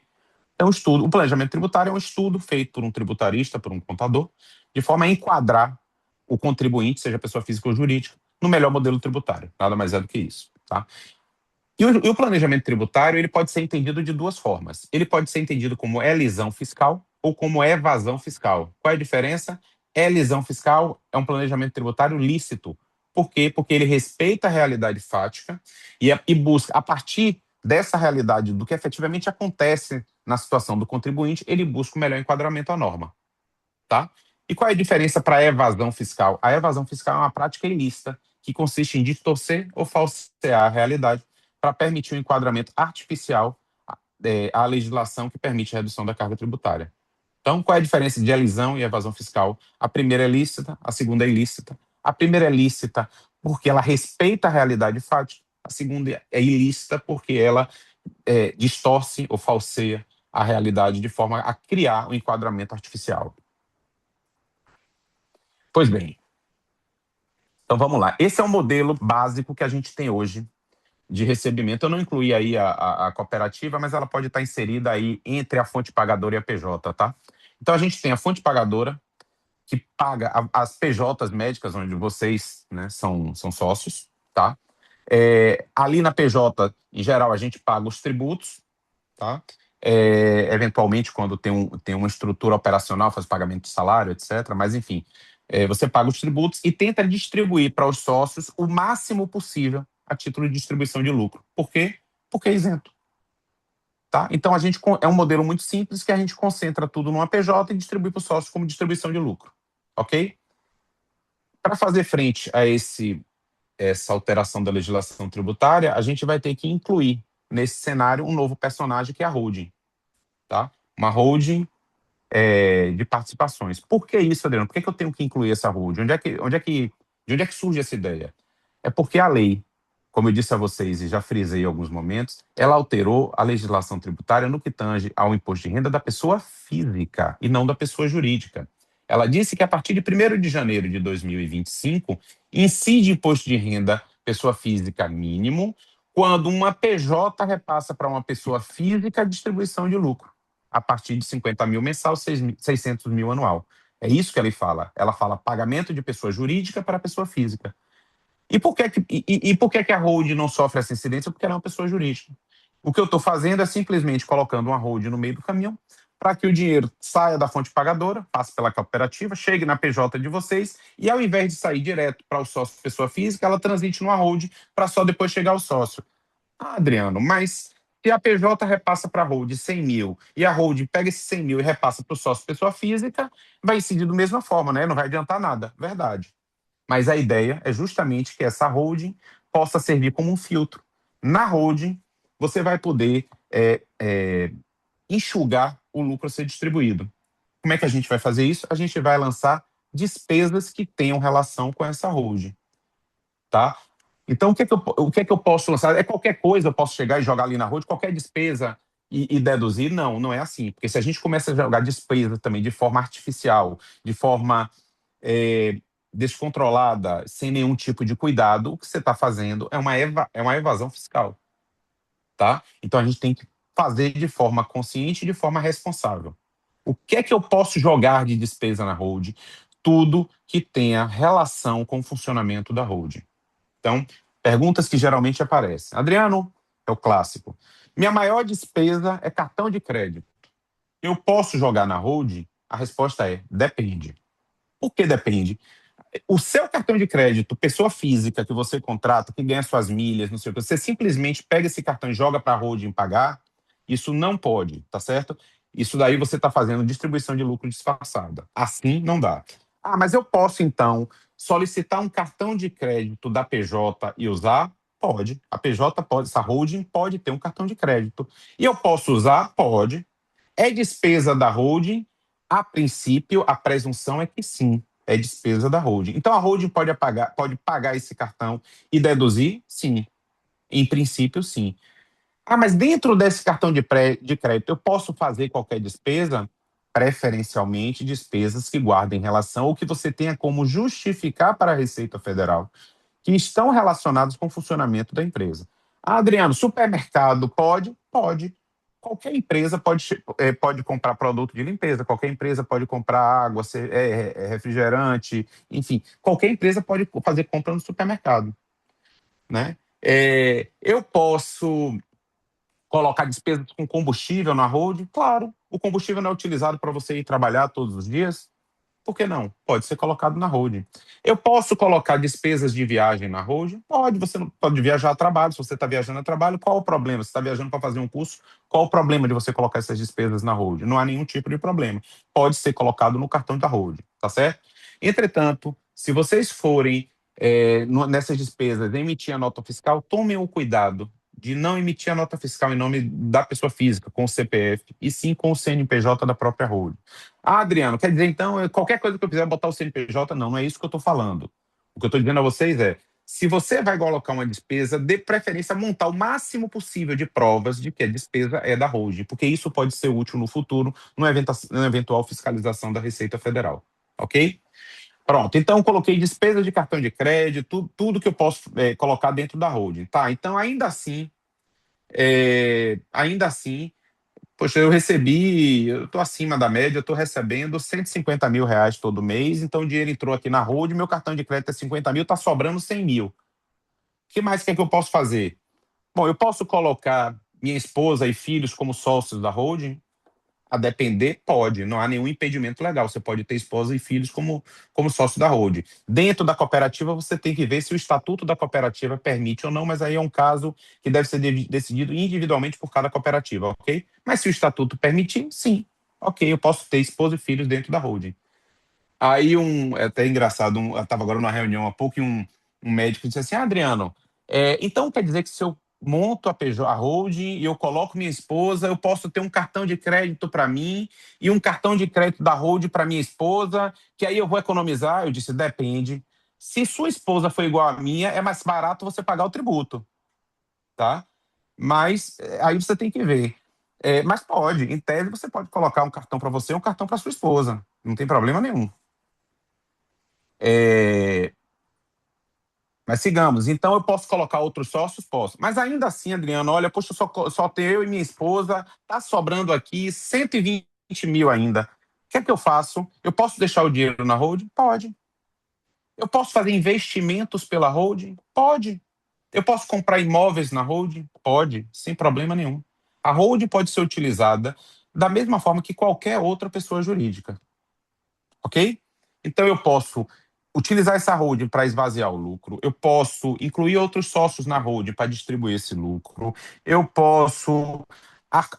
Então, o planejamento tributário é um estudo feito por um tributarista, por um contador, de forma a enquadrar o contribuinte, seja pessoa física ou jurídica, no melhor modelo tributário. Nada mais é do que isso, tá? E o planejamento tributário, ele pode ser entendido de duas formas. Ele pode ser entendido como elisão fiscal ou como evasão fiscal. Qual é a diferença? Elisão fiscal é um planejamento tributário lícito. Por quê? Porque ele respeita a realidade fática e busca, a partir dessa realidade, do que efetivamente acontece na situação do contribuinte, ele busca o melhor enquadramento à norma, tá? E qual é a diferença para a evasão fiscal? A evasão fiscal é uma prática ilícita que consiste em distorcer ou falsear a realidade para permitir um enquadramento artificial à legislação que permite a redução da carga tributária. Então, qual é a diferença de elisão e evasão fiscal? A primeira é lícita, a segunda é ilícita. A primeira é lícita porque ela respeita a realidade fática, a segunda é ilícita porque ela distorce ou falseia a realidade de forma a criar um enquadramento artificial. Pois bem, então vamos lá. Esse é o modelo básico que a gente tem hoje de recebimento. Eu não incluí aí a cooperativa, mas ela pode estar inserida aí entre a fonte pagadora e a PJ, tá? Então a gente tem a fonte pagadora, que paga as PJs médicas, onde vocês, né, são sócios, tá? Ali na PJ, em geral, a gente paga os tributos, tá? Eventualmente, quando tem uma estrutura operacional, faz pagamento de salário, etc. Mas, enfim, você paga os tributos e tenta distribuir para os sócios o máximo possível a título de distribuição de lucro. Por quê? Porque é isento. Tá? Então, é um modelo muito simples que a gente concentra tudo numa PJ e distribui para os sócios como distribuição de lucro. Ok? Para fazer frente a essa alteração da legislação tributária, a gente vai ter que incluir nesse cenário um novo personagem que é a holding. Tá? Uma holding de participações. Por que isso, Adriano? Por que eu tenho que incluir essa holding? De onde é que surge essa ideia? É porque a lei, como eu disse a vocês e já frisei em alguns momentos, ela alterou a legislação tributária no que tange ao imposto de renda da pessoa física e não da pessoa jurídica. Ela disse que a partir de 1º de janeiro de 2025, incide imposto de renda pessoa física mínimo quando uma PJ repassa para uma pessoa física a distribuição de lucro, a partir de 50 mil mensal, 600 mil anual. É isso que ela fala. Ela fala pagamento de pessoa jurídica para pessoa física. E por que a holding não sofre essa incidência? Porque ela é uma pessoa jurídica. O que eu estou fazendo é simplesmente colocando uma holding no meio do caminhão para que o dinheiro saia da fonte pagadora, passe pela cooperativa, chegue na PJ de vocês e, ao invés de sair direto para o sócio pessoa física, ela transite numa holding para só depois chegar ao sócio. Ah, Adriano, mas se a PJ repassa para a holding 100 mil e a holding pega esses 100 mil e repassa para o sócio pessoa física, vai incidir da mesma forma, né? Não vai adiantar nada. Verdade. Mas a ideia é justamente que essa holding possa servir como um filtro. Na holding, você vai poder enxugar o lucro a ser distribuído. Como é que a gente vai fazer isso? A gente vai lançar despesas que tenham relação com essa holding, tá? Então, o que é que eu posso lançar? É qualquer coisa, eu posso chegar e jogar ali na holding, qualquer despesa e deduzir? Não, não é assim. Porque se a gente começa a jogar despesa também de forma artificial, de forma é, descontrolada, sem nenhum tipo de cuidado, o que você está fazendo é uma evasão fiscal, tá? Então, a gente tem que fazer de forma consciente e de forma responsável. O que é que eu posso jogar de despesa na holding? Tudo que tenha relação com o funcionamento da holding. Então, perguntas que geralmente aparecem. Adriano, é o clássico. Minha maior despesa é cartão de crédito. Eu posso jogar na holding? A resposta é: depende. Por que depende? O seu cartão de crédito, pessoa física que você contrata, que ganha suas milhas, não sei o que, você simplesmente pega esse cartão e joga para a holding pagar, isso não pode, tá certo? Isso daí você está fazendo distribuição de lucro disfarçada. Assim não dá. Ah, mas eu posso então solicitar um cartão de crédito da PJ e usar? Pode. A PJ pode, essa holding pode ter um cartão de crédito. E eu posso usar? Pode. É despesa da holding? A princípio, a presunção é que sim, é despesa da holding. Então, a holding pode pagar esse cartão e deduzir? Sim. Em princípio, sim. Ah, mas dentro desse cartão de crédito, eu posso fazer qualquer despesa? Preferencialmente, despesas que guardem relação ou que você tenha como justificar para a Receita Federal, que estão relacionados com o funcionamento da empresa. Ah, Adriano, supermercado pode? Pode. Qualquer empresa pode comprar produto de limpeza, qualquer empresa pode comprar água, refrigerante, enfim, qualquer empresa pode fazer compra no supermercado, né? Eu posso colocar despesas com combustível na holding? Claro, o combustível não é utilizado para você ir trabalhar todos os dias. Por que não? Pode ser colocado na holding. Eu posso colocar despesas de viagem na holding? Pode, você não pode viajar a trabalho. Se você está viajando a trabalho, qual o problema? Se está viajando para fazer um curso, qual o problema de você colocar essas despesas na holding? Não há nenhum tipo de problema. Pode ser colocado no cartão da holding, tá certo? Entretanto, se vocês forem nessas despesas emitir a nota fiscal, tomem o cuidado de não emitir a nota fiscal em nome da pessoa física, com o CPF, e sim com o CNPJ da própria holding. Ah, Adriano, quer dizer, então, qualquer coisa que eu fizer, botar o CNPJ? Não, não é isso que eu estou falando. O que eu estou dizendo a vocês é, se você vai colocar uma despesa, dê preferência a montar o máximo possível de provas de que a despesa é da holding, porque isso pode ser útil no futuro, numa eventual fiscalização da Receita Federal. Ok? Pronto, então coloquei despesas de cartão de crédito, tudo que eu posso colocar dentro da holding. Tá, então ainda assim, poxa, eu estou acima da média, eu estou recebendo 150 mil reais todo mês, então o dinheiro entrou aqui na holding, meu cartão de crédito é 50 mil, está sobrando 100 mil. O que mais que é que eu posso fazer? Bom, eu posso colocar minha esposa e filhos como sócios da holding? A depender, pode, não há nenhum impedimento legal. Você pode ter esposa e filhos como sócio da holding. Dentro da cooperativa, você tem que ver se o estatuto da cooperativa permite ou não, mas aí é um caso que deve ser decidido individualmente por cada cooperativa, ok? Mas se o estatuto permitir, sim, ok, eu posso ter esposa e filhos dentro da holding. Aí é até engraçado, eu estava agora numa reunião há pouco e um médico disse assim: Adriano, então quer dizer que se eu monto a holding e eu coloco minha esposa, eu posso ter um cartão de crédito para mim e um cartão de crédito da holding para minha esposa, que aí eu vou economizar? Eu disse: depende. Se sua esposa for igual à minha, é mais barato você pagar o tributo, tá? Mas aí você tem que ver. Mas pode, em tese, você pode colocar um cartão para você e um cartão para sua esposa. Não tem problema nenhum. É, mas sigamos. Então, eu posso colocar outros sócios? Posso. Mas ainda assim, Adriano, olha, poxa, só tenho eu e minha esposa, tá sobrando aqui 120 mil ainda. O que é que eu faço? Eu posso deixar o dinheiro na holding? Pode. Eu posso fazer investimentos pela holding? Pode. Eu posso comprar imóveis na holding? Pode, sem problema nenhum. A holding pode ser utilizada da mesma forma que qualquer outra pessoa jurídica. Ok? Então eu posso utilizar essa holding para esvaziar o lucro, eu posso incluir outros sócios na holding para distribuir esse lucro, eu posso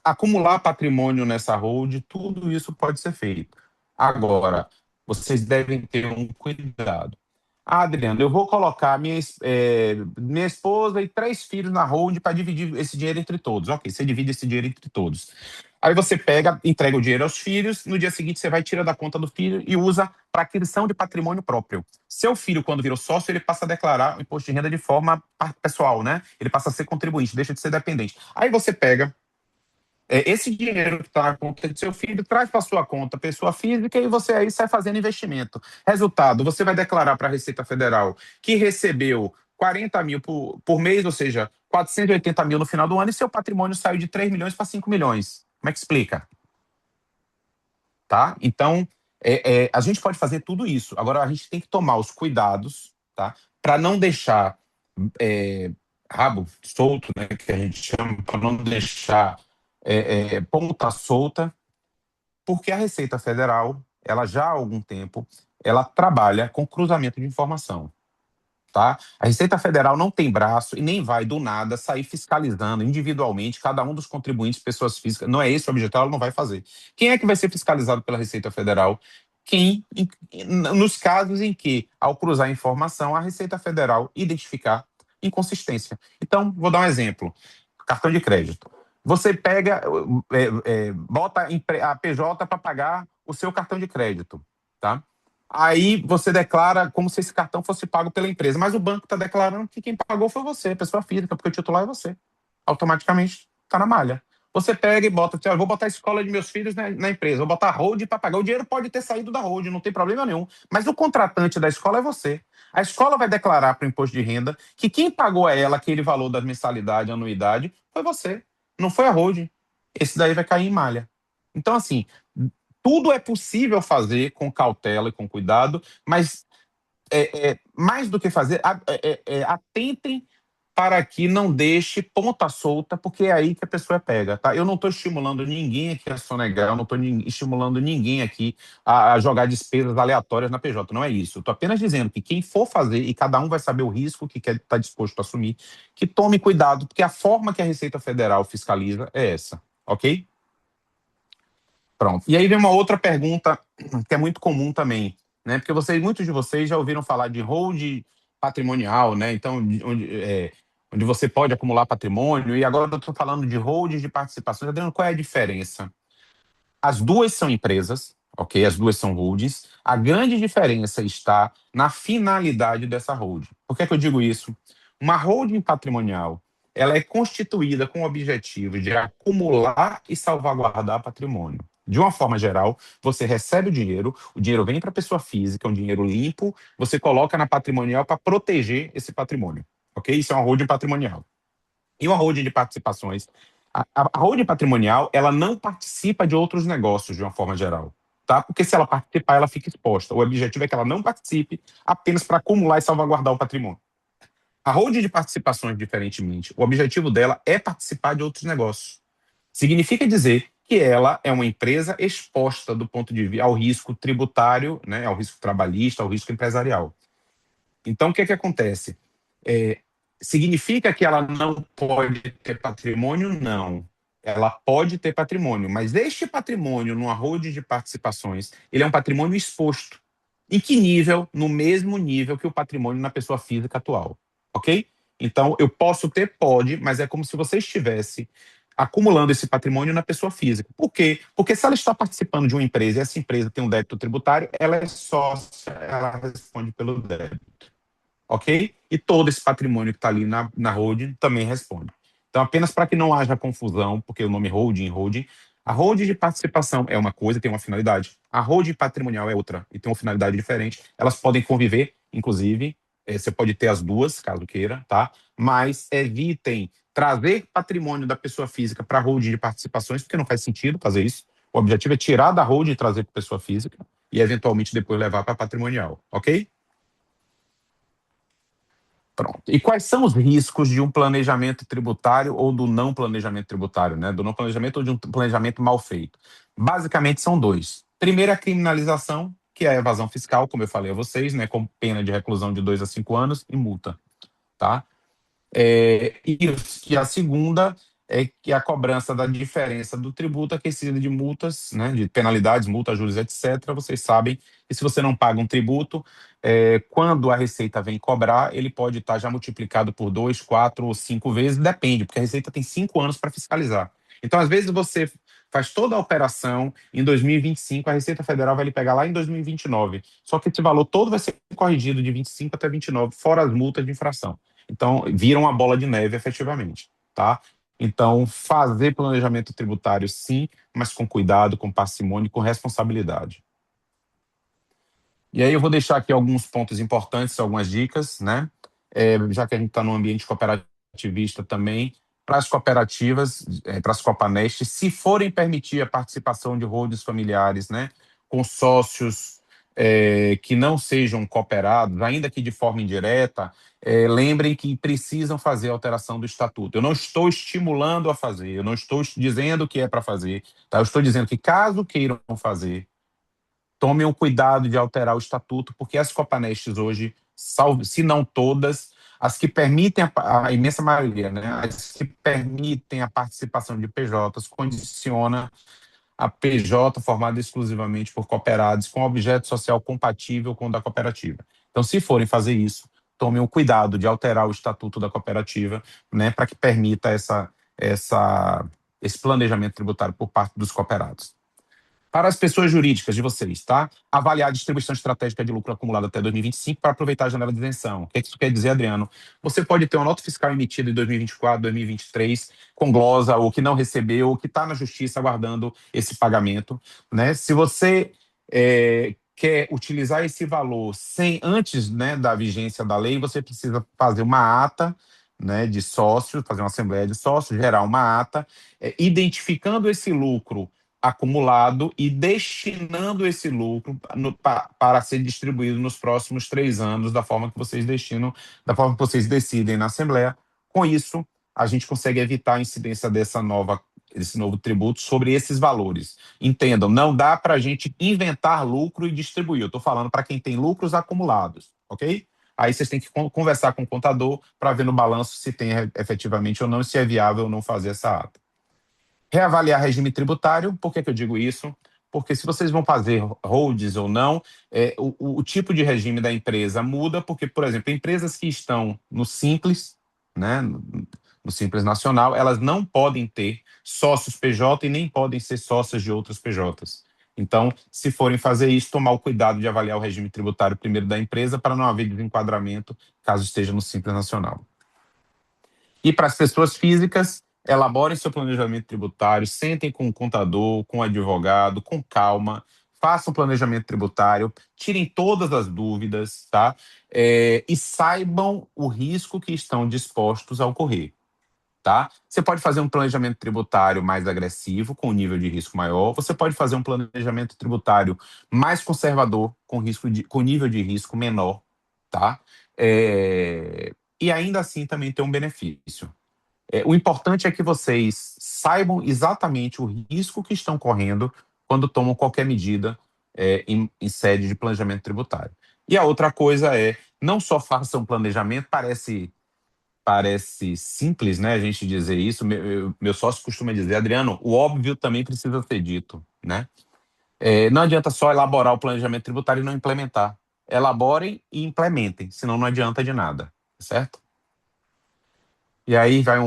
acumular patrimônio nessa holding, tudo isso pode ser feito. Agora, vocês devem ter um cuidado. Ah, Adriano, eu vou colocar minha esposa e 3 filhos na holding para dividir esse dinheiro entre todos. Ok, você divide esse dinheiro entre todos. Aí você pega, entrega o dinheiro aos filhos, no dia seguinte você vai tirar da conta do filho e usa para aquisição de patrimônio próprio. Seu filho, quando virou sócio, ele passa a declarar o imposto de renda de forma pessoal, né? Ele passa a ser contribuinte, deixa de ser dependente. Aí você pega esse dinheiro que está na conta do seu filho, traz para sua conta, pessoa física, e você aí sai fazendo investimento. Resultado, você vai declarar para a Receita Federal que recebeu 40 mil por mês, ou seja, 480 mil no final do ano, e seu patrimônio saiu de 3 milhões para 5 milhões. Como é que explica? Tá? Então, a gente pode fazer tudo isso. Agora, a gente tem que tomar os cuidados, tá? Para não deixar rabo solto, né, que a gente chama, para não deixar ponta solta, porque a Receita Federal, ela já há algum tempo, ela trabalha com cruzamento de informação. Tá? A Receita Federal não tem braço e nem vai, do nada, sair fiscalizando individualmente cada um dos contribuintes, pessoas físicas. Não é esse o objetivo, ela não vai fazer. Quem é que vai ser fiscalizado pela Receita Federal? Nos casos em que, ao cruzar a informação, a Receita Federal identificar inconsistência. Então, vou dar um exemplo. Cartão de crédito. Você pega, bota a PJ para pagar o seu cartão de crédito, tá? Aí você declara como se esse cartão fosse pago pela empresa, mas o banco está declarando que quem pagou foi você, pessoa física, porque o titular é você. Automaticamente está na malha. Você pega e bota, vou botar a escola de meus filhos na empresa, vou botar a hold para pagar. O dinheiro pode ter saído da hold, não tem problema nenhum. Mas o contratante da escola é você. A escola vai declarar para o imposto de renda que quem pagou a ela aquele valor da mensalidade, anuidade, foi você. Não foi a hold. Esse daí vai cair em malha. Então, assim, tudo é possível fazer com cautela e com cuidado, mas mais do que fazer, atentem para que não deixe ponta solta, porque é aí que a pessoa pega, tá? Eu não estou estimulando ninguém aqui a sonegar, eu não estou estimulando ninguém aqui a jogar despesas aleatórias na PJ, não é isso. Eu estou apenas dizendo que quem for fazer, e cada um vai saber o risco que quer estar disposto a assumir, que tome cuidado, porque a forma que a Receita Federal fiscaliza é essa, ok? Pronto. E aí vem uma outra pergunta que é muito comum também, né? Porque muitos de vocês já ouviram falar de hold patrimonial, né? Então, onde você pode acumular patrimônio, e agora eu estou falando de hold de participações. Adriano, qual é a diferença? As duas são empresas, ok? As duas são holdings. A grande diferença está na finalidade dessa holding. Por que é que eu digo isso? Uma holding patrimonial, ela é constituída com o objetivo de acumular e salvaguardar patrimônio. De uma forma geral, você recebe o dinheiro vem para a pessoa física, é um dinheiro limpo, você coloca na patrimonial para proteger esse patrimônio, ok? Isso é uma holding patrimonial. E uma holding de participações, a holding patrimonial, ela não participa de outros negócios de uma forma geral, tá? Porque se ela participar, ela fica exposta. O objetivo é que ela não participe apenas para acumular e salvaguardar o patrimônio. A holding de participações, diferentemente, o objetivo dela é participar de outros negócios. Significa dizer que ela é uma empresa exposta do ponto de vista ao risco tributário, né, ao risco trabalhista, ao risco empresarial. Então, o que é que acontece? Significa que ela não pode ter patrimônio? Não. Ela pode ter patrimônio, mas este patrimônio, numa holding de participações, ele é um patrimônio exposto. Em que nível? No mesmo nível que o patrimônio na pessoa física atual. Ok? Então, eu posso ter? Pode, mas é como se você estivesse acumulando esse patrimônio na pessoa física. Por quê? Porque se ela está participando de uma empresa e essa empresa tem um débito tributário, ela é sócia, ela responde pelo débito. Ok? E todo esse patrimônio que está ali na holding também responde. Então, apenas para que não haja confusão, porque o nome holding, a holding de participação é uma coisa, tem uma finalidade. A holding patrimonial é outra e tem uma finalidade diferente. Elas podem conviver, inclusive, você pode ter as duas, caso queira, tá? Mas evitem trazer patrimônio da pessoa física para a holding de participações, porque não faz sentido fazer isso. O objetivo é tirar da holding e trazer para a pessoa física e, eventualmente, depois levar para patrimonial, ok? Pronto. E quais são os riscos de um planejamento tributário ou do não planejamento tributário, né? Do não planejamento ou de um planejamento mal feito? Basicamente são dois. Primeiro, a criminalização, que é a evasão fiscal, como eu falei a vocês, né? Com pena de reclusão de 2 a 5 anos e multa, tá? E a segunda é que a cobrança da diferença do tributo aquecida de multas, né, de penalidades, multas, juros, etc. Vocês sabem que se você não paga um tributo, quando a Receita vem cobrar, ele pode estar já multiplicado por 2, 4 ou 5 vezes, depende, porque a Receita tem 5 anos para fiscalizar. Então, às vezes, você faz toda a operação em 2025, a Receita Federal vai lhe pegar lá em 2029. Só que esse valor todo vai ser corrigido de 25 até 29, fora as multas de infração. Então, vira uma bola de neve efetivamente, tá? Então, fazer planejamento tributário sim, mas com cuidado, com parcimônia e com responsabilidade. E aí eu vou deixar aqui alguns pontos importantes, algumas dicas, né? Já que a gente está no ambiente cooperativista também, para as cooperativas, para as Copanestes, se forem permitir a participação de holdings familiares, né, com sócios que não sejam cooperados, ainda que de forma indireta, lembrem que precisam fazer a alteração do estatuto. Eu não estou estimulando a fazer, eu não estou dizendo que é para fazer, tá? Eu estou dizendo que caso queiram fazer, tomem o cuidado de alterar o estatuto, porque as Copanestes hoje, se não todas, as que permitem, a imensa maioria, né, as que permitem a participação de PJs, condiciona a PJ formada exclusivamente por cooperados com objeto social compatível com o da cooperativa. Então, se forem fazer isso, tomem o cuidado de alterar o estatuto da cooperativa, né, para que permita esse planejamento tributário por parte dos cooperados. Para as pessoas jurídicas de vocês, tá? Avaliar a distribuição estratégica de lucro acumulado até 2025 para aproveitar a janela de isenção. O que isso quer dizer, Adriano? Você pode ter uma nota fiscal emitida em 2024, 2023, com glosa, ou que não recebeu, ou que está na justiça aguardando esse pagamento, né? Se você quer utilizar esse valor antes, né, da vigência da lei, você precisa fazer uma ata, né, de sócios, fazer uma assembleia de sócios, gerar uma ata, identificando esse lucro acumulado e destinando esse lucro para ser distribuído nos próximos 3 anos, da forma que vocês destinam, da forma que vocês decidem na Assembleia. Com isso, a gente consegue evitar a incidência desse novo tributo sobre esses valores. Entendam, não dá para a gente inventar lucro e distribuir. Eu estou falando para quem tem lucros acumulados, ok? Aí vocês têm que conversar com o contador para ver no balanço se tem efetivamente ou não, se é viável ou não fazer essa ata. Reavaliar regime tributário. Por que eu digo isso? Porque se vocês vão fazer holds ou não, o tipo de regime da empresa muda, porque, por exemplo, empresas que estão no Simples, né, no Simples Nacional, elas não podem ter sócios PJ e nem podem ser sócias de outras PJs. Então, se forem fazer isso, tomar o cuidado de avaliar o regime tributário primeiro da empresa para não haver desenquadramento caso esteja no Simples Nacional. E para as pessoas físicas, elaborem seu planejamento tributário, sentem com o contador, com o advogado, com calma, façam planejamento tributário, tirem todas as dúvidas, tá? E saibam o risco que estão dispostos a ocorrer, tá? Você pode fazer um planejamento tributário mais agressivo, com um nível de risco maior, você pode fazer um planejamento tributário mais conservador, com nível de risco menor, tá? E ainda assim também ter um benefício. O importante é que vocês saibam exatamente o risco que estão correndo quando tomam qualquer medida em sede de planejamento tributário. E a outra coisa não só façam planejamento, parece simples, né, a gente dizer isso. Meu sócio costuma dizer, Adriano, o óbvio também precisa ser dito, né? Não adianta só elaborar o planejamento tributário e não implementar. Elaborem e implementem, senão não adianta de nada, certo? E aí vai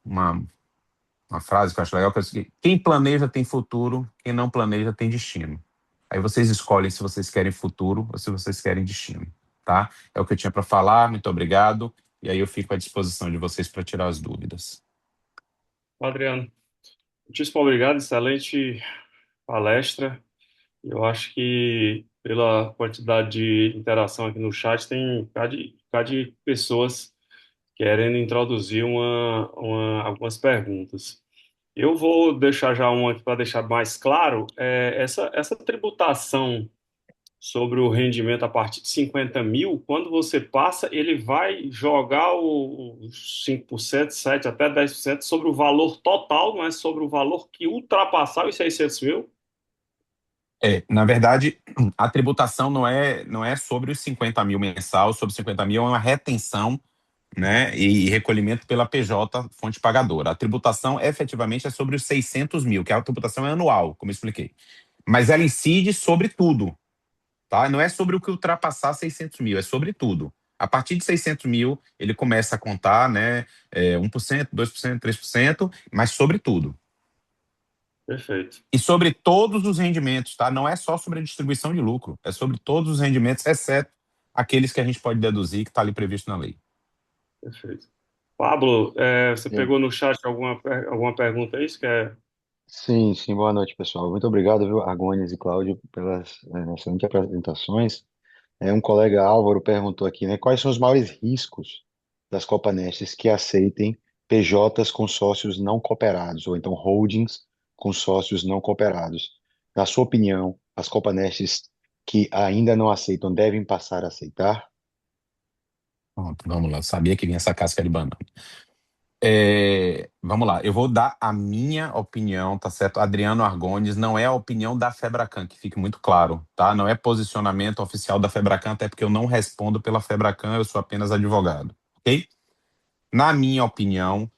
uma frase que eu acho legal, que é o seguinte: quem planeja tem futuro, quem não planeja tem destino. Aí vocês escolhem se vocês querem futuro ou se vocês querem destino, tá? É o que eu tinha para falar, muito obrigado. E aí eu fico à disposição de vocês para tirar as dúvidas. Adriano, muitíssimo obrigado, excelente palestra. Eu acho que pela quantidade de interação aqui no chat, tem um bocado de pessoas querendo introduzir algumas perguntas. Eu vou deixar já uma aqui para deixar mais claro. Essa tributação sobre o rendimento a partir de 50 mil, quando você passa, ele vai jogar os 5%, 7% até 10% sobre o valor total, não é sobre o valor que ultrapassar os 600 mil? Na verdade, a tributação não é sobre os 50 mil mensal, sobre 50 mil é uma retenção, né, e recolhimento pela PJ, fonte pagadora. A tributação efetivamente é sobre os 600 mil, que a tributação é anual, como eu expliquei. Mas ela incide sobre tudo, tá? Não é sobre o que ultrapassar 600 mil, é sobre tudo. A partir de 600 mil, ele começa a contar, né, 1%, 2%, 3%, mas sobre tudo. Perfeito, E sobre todos os rendimentos, tá? Não é só sobre a distribuição de lucro, é sobre todos os rendimentos, exceto aqueles que a gente pode deduzir que está ali previsto na lei. perfeito. Pablo, você Sim, pegou no chat alguma pergunta aí? Você quer? sim, sim, boa noite, pessoal. Muito obrigado, viu, Argones e Cláudio, pelas excelentes apresentações. Um colega Álvaro perguntou aqui, né, quais são os maiores riscos das Copanestes que aceitem PJs com sócios não cooperados, ou então holdings com sócios não cooperados? Na sua opinião, as Copanestes que ainda não aceitam devem passar a aceitar? Pronto, vamos lá. Eu sabia que vinha essa casca de banana. Vamos lá, eu vou dar a minha opinião, tá certo? Adriano Argones não é a opinião da Febracan, que fique muito claro, tá? Não é posicionamento oficial da Febracan, até porque eu não respondo pela Febracan, eu sou apenas advogado, ok? Na minha opinião,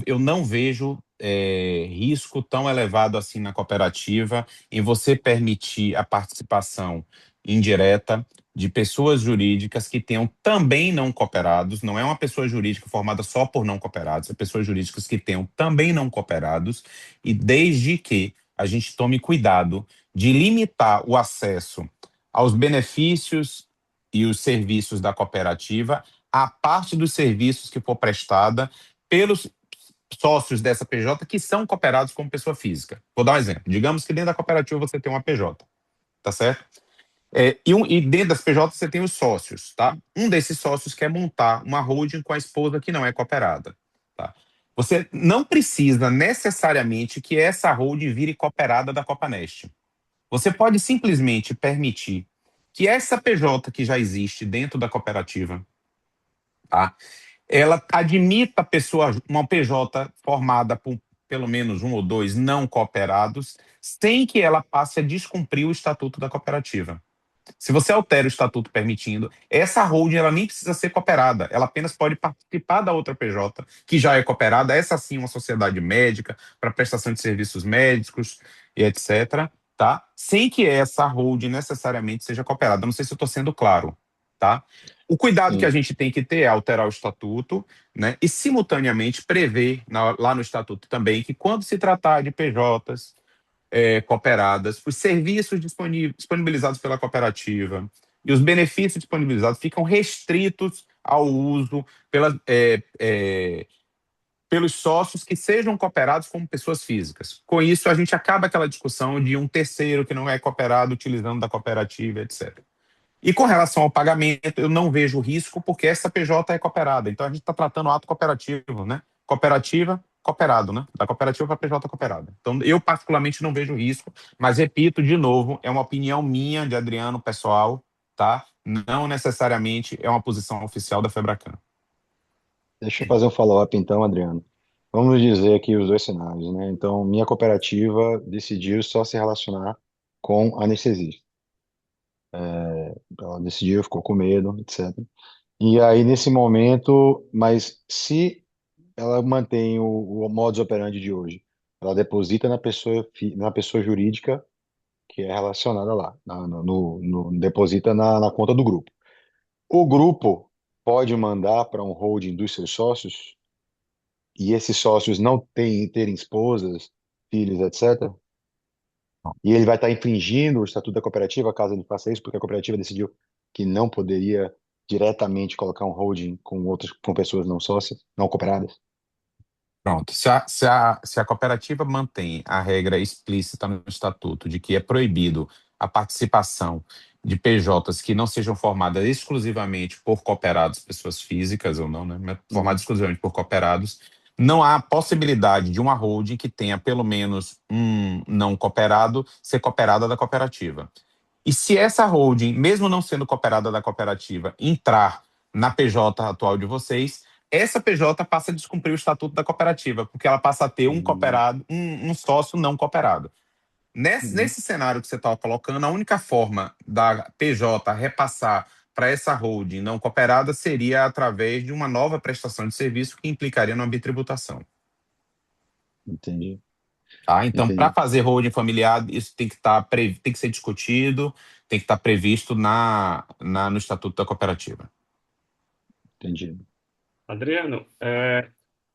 eu não vejo risco tão elevado assim na cooperativa em você permitir a participação indireta de pessoas jurídicas que tenham também não cooperados. Não é uma pessoa jurídica formada só por não cooperados, é pessoas jurídicas que tenham também não cooperados, e desde que a gente tome cuidado de limitar o acesso aos benefícios e os serviços da cooperativa a parte dos serviços que for prestada pelos sócios dessa PJ que são cooperados como pessoa física. Vou dar um exemplo. Digamos que dentro da cooperativa você tem uma PJ, tá certo? E dentro das PJ você tem os sócios, tá? Um desses sócios quer montar uma holding com a esposa que não é cooperada, tá? Você não precisa necessariamente que essa holding vire cooperada da Copanest. Você pode simplesmente permitir que essa PJ que já existe dentro da cooperativa, tá? Ela admita uma PJ formada por pelo menos um ou dois não cooperados, sem que ela passe a descumprir o estatuto da cooperativa. Se você altera o estatuto permitindo, essa holding ela nem precisa ser cooperada, ela apenas pode participar da outra PJ, que já é cooperada, essa sim é uma sociedade médica, para prestação de serviços médicos e etc., tá? Sem que essa holding necessariamente seja cooperada. Não sei se eu estou sendo claro, tá? O cuidado que a Sim, gente tem que ter é alterar o estatuto, né? E simultaneamente prever lá no estatuto também que quando se tratar de PJs cooperadas, os serviços disponibilizados pela cooperativa e os benefícios disponibilizados ficam restritos ao uso pelos sócios que sejam cooperados como pessoas físicas. Com isso, a gente acaba aquela discussão de um terceiro que não é cooperado utilizando da cooperativa, etc. E com relação ao pagamento, eu não vejo risco, porque essa PJ é cooperada. Então a gente está tratando o ato cooperativo, né? Cooperativa, cooperado, né? Da cooperativa para a PJ cooperada. Então eu, particularmente, não vejo risco, mas repito de novo, é uma opinião minha, de Adriano, pessoal, tá? Não necessariamente é uma posição oficial da Febracan. deixa eu fazer um follow-up então, Adriano. Vamos dizer aqui os dois cenários, né? Então, minha cooperativa decidiu só se relacionar com anestesista. Ela decidiu, ficou com medo, etc. E aí, nesse momento, mas se ela mantém o modus operandi de hoje, ela deposita na pessoa jurídica que é relacionada lá, deposita na conta do grupo. O grupo pode mandar para um holding dos seus sócios e esses sócios não terem esposas, filhos, etc. E ele vai estar infringindo o estatuto da cooperativa caso ele faça isso, porque a cooperativa decidiu que não poderia diretamente colocar um holding com pessoas não sócias, não cooperadas. Pronto. Se a cooperativa mantém a regra explícita no estatuto de que é proibido a participação de PJs que não sejam formadas exclusivamente por cooperados, pessoas físicas ou não, né? Mas formadas Uhum, exclusivamente por cooperados, não há possibilidade de uma holding que tenha pelo menos um não cooperado ser cooperada da cooperativa. E se essa holding, mesmo não sendo cooperada da cooperativa, entrar na PJ atual de vocês, essa PJ passa a descumprir o estatuto da cooperativa, porque ela passa a ter um uhum, cooperado, um sócio não cooperado. uhum. Nesse cenário que você está colocando, a única forma da PJ repassar para essa holding não cooperada seria através de uma nova prestação de serviço que implicaria numa bitributação. Entendi, Tá? Então, para entendi, fazer holding familiar, isso tem que ser discutido, tem que estar previsto no Estatuto da Cooperativa. entendi. Adriano,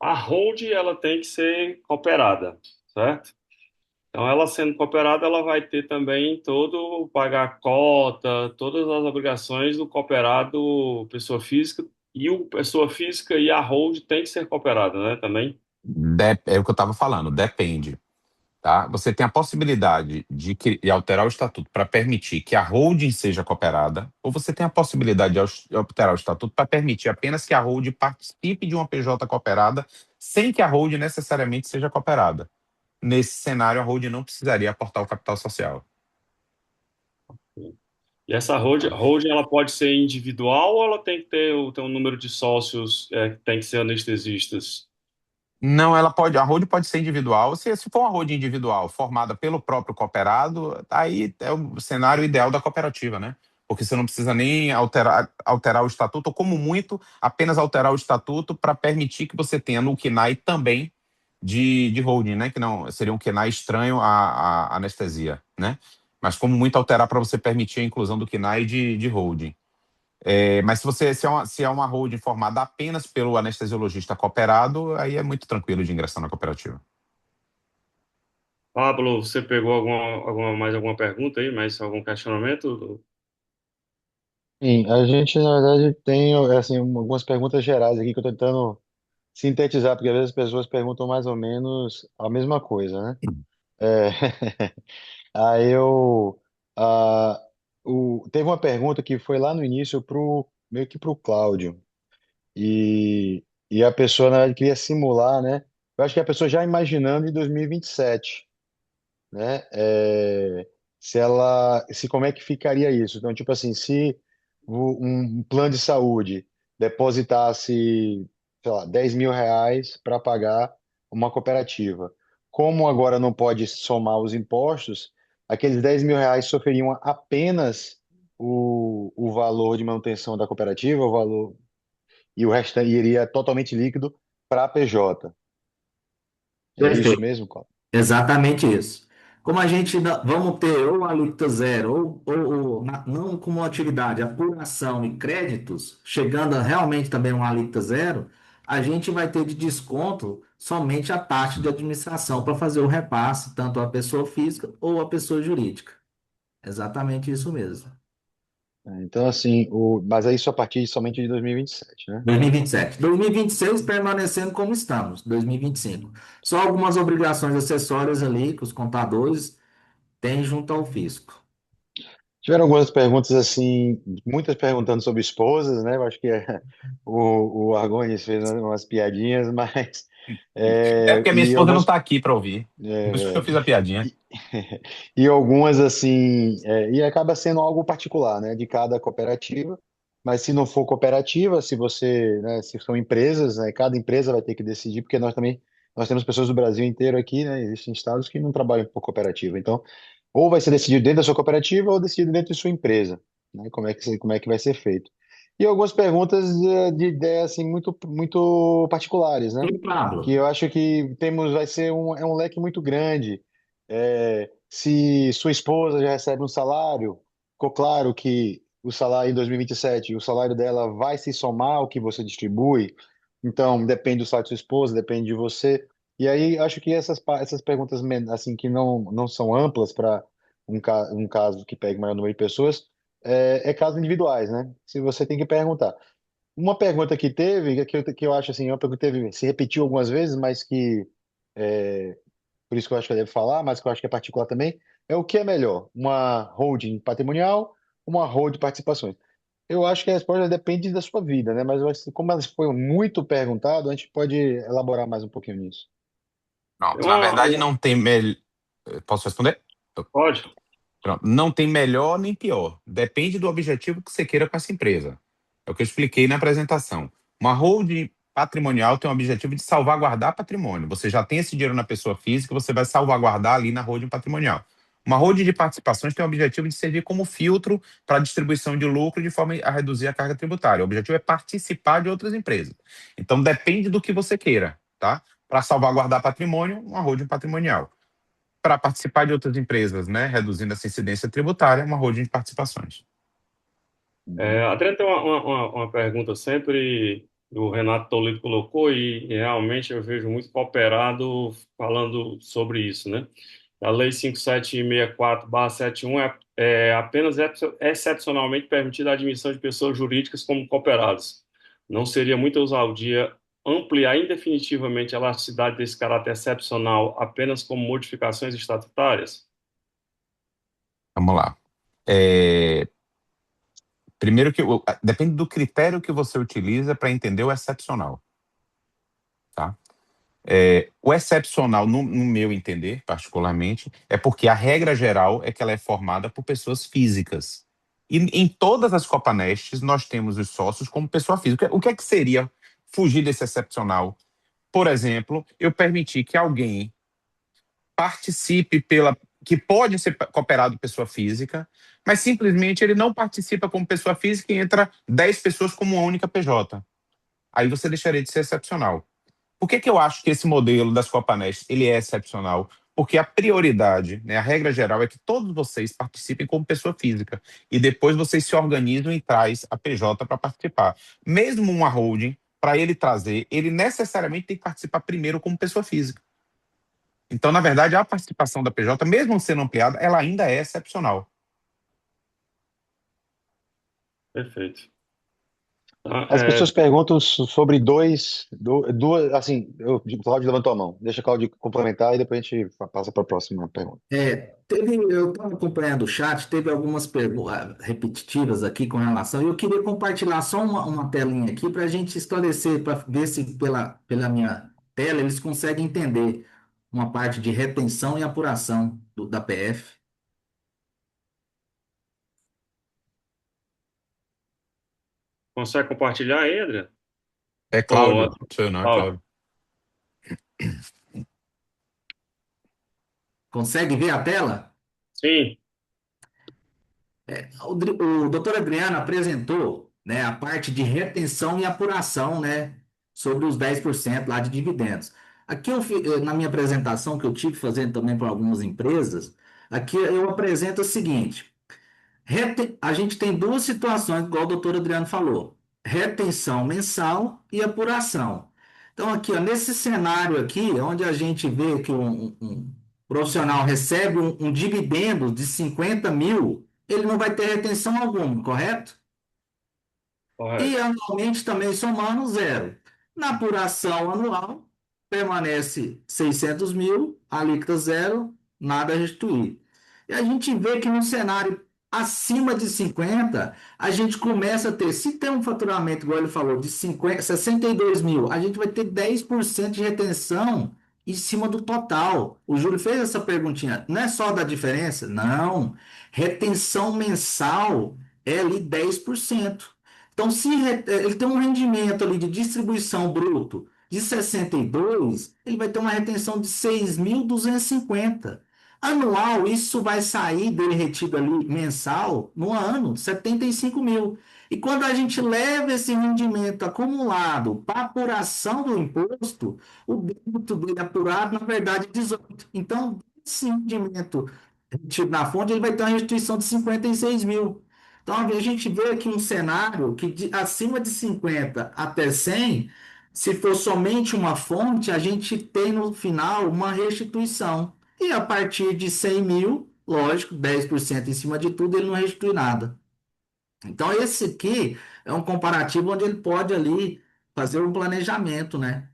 a hold ela tem que ser operada, certo? Então, ela sendo cooperada, ela vai ter também todo, pagar cota, todas as obrigações do cooperado, pessoa física, e o pessoa física e a hold tem que ser cooperada, né, também. É o que eu estava falando, depende. Tá? Você tem a possibilidade de alterar o estatuto para permitir que a holding seja cooperada, ou você tem a possibilidade de alterar o estatuto para permitir apenas que a holding participe de uma PJ cooperada, sem que a holding necessariamente seja cooperada. Nesse cenário, a holding não precisaria aportar o capital social. E essa Tá? holding, ela pode ser individual ou ela tem que ter um número de sócios que tem que ser anestesistas? Não, a holding pode ser individual. Se for uma holding individual formada pelo próprio cooperado, aí é o cenário ideal da cooperativa, né? Porque você não precisa nem alterar o estatuto, ou como muito, apenas alterar o estatuto para permitir que você tenha no KNAI também de holding, né? Que não seria um KNAI estranho à anestesia, né? Mas como muito alterar para você permitir a inclusão do KNAI de holding. Mas se é uma holding formada apenas pelo anestesiologista cooperado, aí é muito tranquilo de ingressar na cooperativa. Pablo, você pegou mais alguma pergunta aí, mais algum questionamento? Sim, a gente, na verdade, tem assim, algumas perguntas gerais aqui que eu estou tentando sintetizar, porque às vezes as pessoas perguntam mais ou menos a mesma coisa, né? É, aí eu. ah, teve uma pergunta que foi lá no início meio que para o Cláudio. E a pessoa, na verdade, queria simular, né? Eu acho que a pessoa já imaginando em 2027, né? Se como é que ficaria isso? Então, tipo assim, se um plano de saúde depositasse, sei lá, R$ 10.000 para pagar uma cooperativa, como agora não pode somar os impostos, aqueles R$ 10.000 sofreriam apenas o valor de manutenção da cooperativa, o valor, e o restante iria totalmente líquido para a PJ. É isso Perfeito. mesmo, Cláudio? Exatamente isso. Como a gente vamos ter ou alíquota zero não como atividade, apuração e créditos, chegando a realmente também uma alíquota zero, a gente vai ter de desconto somente a taxa de administração para fazer o repasse, tanto a pessoa física ou a pessoa jurídica. Exatamente isso mesmo. Então, assim, mas é isso a partir somente de 2027, né? 2027. 2026 permanecendo como estamos, 2025. Só algumas obrigações acessórias ali que os contadores têm junto ao fisco. Tiveram algumas perguntas, assim, muitas perguntando sobre esposas, né? Eu acho que o Argones fez umas piadinhas, mas. É porque a minha E esposa não algumas. está aqui para ouvir. Por isso que eu é, fiz a piadinha. e, e algumas, assim. E acaba sendo algo particular, né? De cada cooperativa. Mas se não for cooperativa, se você, né, se são empresas, né, cada empresa vai ter que decidir, porque nós temos pessoas do Brasil inteiro aqui, né? Existem estados que não trabalham por cooperativa. Então, ou vai ser decidido dentro da sua cooperativa ou decidido dentro de sua empresa, né? Como é que vai ser feito. E algumas perguntas de ideias assim muito muito particulares, né? Sim, Que Pablo. eu acho que vai ser um leque muito grande. Se sua esposa já recebe um salário, ficou claro que o salário em 2027, o salário dela vai se somar ao que você distribui. Então, depende do salário de sua esposa, depende de você. E aí, acho que essas perguntas assim que não são amplas para um caso que pegue maior número de pessoas, é casos individuais, né? Se você tem que perguntar. Uma pergunta que teve, que eu acho assim, uma pergunta que teve, se repetiu algumas vezes, mas que, por isso que eu acho que eu devo falar, mas que eu acho que é particular também, é o que é melhor, uma holding patrimonial, uma holding de participações? Eu acho que a resposta depende da sua vida, né? Mas eu acho que como elas foram muito perguntado, a gente pode elaborar mais um pouquinho nisso. É Pronto. Na verdade, não tem. Posso responder? pode? Pronto. Não tem melhor nem pior. Depende do objetivo que você queira com essa empresa. É o que eu expliquei na apresentação. Uma holding patrimonial tem o objetivo de salvaguardar patrimônio. Você já tem esse dinheiro na pessoa física, você vai salvaguardar ali na holding patrimonial. Uma holding de participações tem o objetivo de servir como filtro para a distribuição de lucro de forma a reduzir a carga tributária. O objetivo é participar de outras empresas. Então depende do que você queira, tá? Para salvaguardar patrimônio, uma holding patrimonial. Para participar de outras empresas, né, reduzindo essa incidência tributária, uma holding de participações. Uhum. Adriano, tem uma pergunta sempre, o Renato Toledo colocou, e realmente eu vejo muito cooperado falando sobre isso, né? A Lei 5764/71 é apenas excepcionalmente permitida a admissão de pessoas jurídicas como cooperadas. Não seria muita ousadia ampliar indefinitivamente a elasticidade desse caráter excepcional apenas com modificações estatutárias? Vamos lá. É, primeiro depende do critério que você utiliza para entender o excepcional, tá? O excepcional, no meu entender, particularmente, é porque a regra geral é que ela é formada por pessoas físicas. E em todas as Copanestes, nós temos os sócios como pessoa física. O que é que seria fugir desse excepcional? Por exemplo, eu permitir que alguém participe que pode ser cooperado pessoa física, mas simplesmente ele não participa como pessoa física e entra 10 pessoas como uma única PJ. Aí você deixaria de ser excepcional. Por que eu acho que esse modelo das Copanest ele é excepcional? Porque a prioridade, né, a regra geral é que todos vocês participem como pessoa física e depois vocês se organizam e traz a PJ para participar. Mesmo uma holding, para ele trazer, ele necessariamente tem que participar primeiro como pessoa física. Então, na verdade, a participação da PJ, mesmo sendo ampliada, ela ainda é excepcional. Perfeito. Tá, As pessoas perguntam sobre duas, assim, o Cláudio levantou a mão. Deixa o Cláudio complementar e depois a gente passa para a próxima pergunta. Eu estava acompanhando o chat, teve algumas perguntas repetitivas aqui com relação, e eu queria compartilhar só uma telinha aqui para a gente esclarecer, para ver se pela minha tela eles conseguem entender uma parte de retenção e apuração da PF. consegue compartilhar aí, Adriano? É Ou, Cláudio, seu não é Cláudio? Cláudio. Consegue ver a tela? Sim, O doutor Adriano apresentou, né, a parte de retenção e apuração, né, sobre os 10% lá de dividendos. Aqui na minha apresentação que eu tive fazendo também para algumas empresas, aqui eu apresento o seguinte: a gente tem duas situações, igual o doutor Adriano falou: retenção mensal e apuração. Então, aqui, ó, nesse cenário aqui, onde a gente vê que um profissional recebe um dividendo de 50 mil, ele não vai ter retenção alguma, correto? E correto. anualmente também somando zero. Na apuração anual, permanece 600 mil, alíquota zero, nada a restituir. E a gente vê que no cenário acima de 50, a gente começa a ter, se tem um faturamento, igual ele falou, de 50, 62 mil, a gente vai ter 10% de retenção em cima do total. O Júlio fez essa perguntinha, não é só da diferença? Não. Retenção mensal é ali 10%. Então, se ele tem um rendimento ali de distribuição bruto de 62, ele vai ter uma retenção de 6.250. Anual, isso vai sair dele retido ali mensal, no ano, 75 mil. E quando a gente leva esse rendimento acumulado para apuração do imposto, o débito dele apurado, na verdade, é 18. Então, esse rendimento retido na fonte, ele vai ter uma restituição de 56 mil. Então, a gente vê aqui um cenário que acima de 50 até 100, se for somente uma fonte, a gente tem no final uma restituição. E a partir de 100 mil, lógico, 10% em cima de tudo, ele não restitui nada. Então, esse aqui é um comparativo onde ele pode ali fazer um planejamento, né?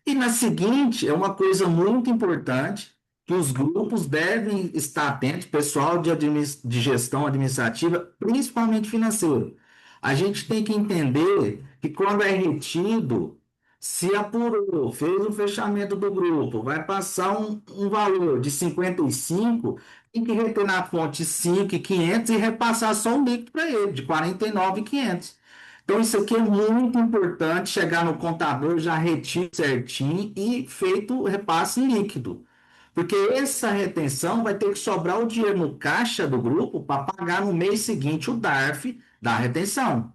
E na seguinte, é uma coisa muito importante que os grupos devem estar atentos, pessoal de gestão administrativa, principalmente financeiro. A gente tem que entender que quando é retido, se apurou, fez o fechamento do grupo, vai passar um valor de 55, tem que reter na fonte 5.500 e repassar só o líquido para ele, de 49.500. Então, isso aqui é muito importante, chegar no contador já retido certinho e feito o repasse líquido. Porque essa retenção vai ter que sobrar o dinheiro no caixa do grupo para pagar no mês seguinte o DARF da retenção.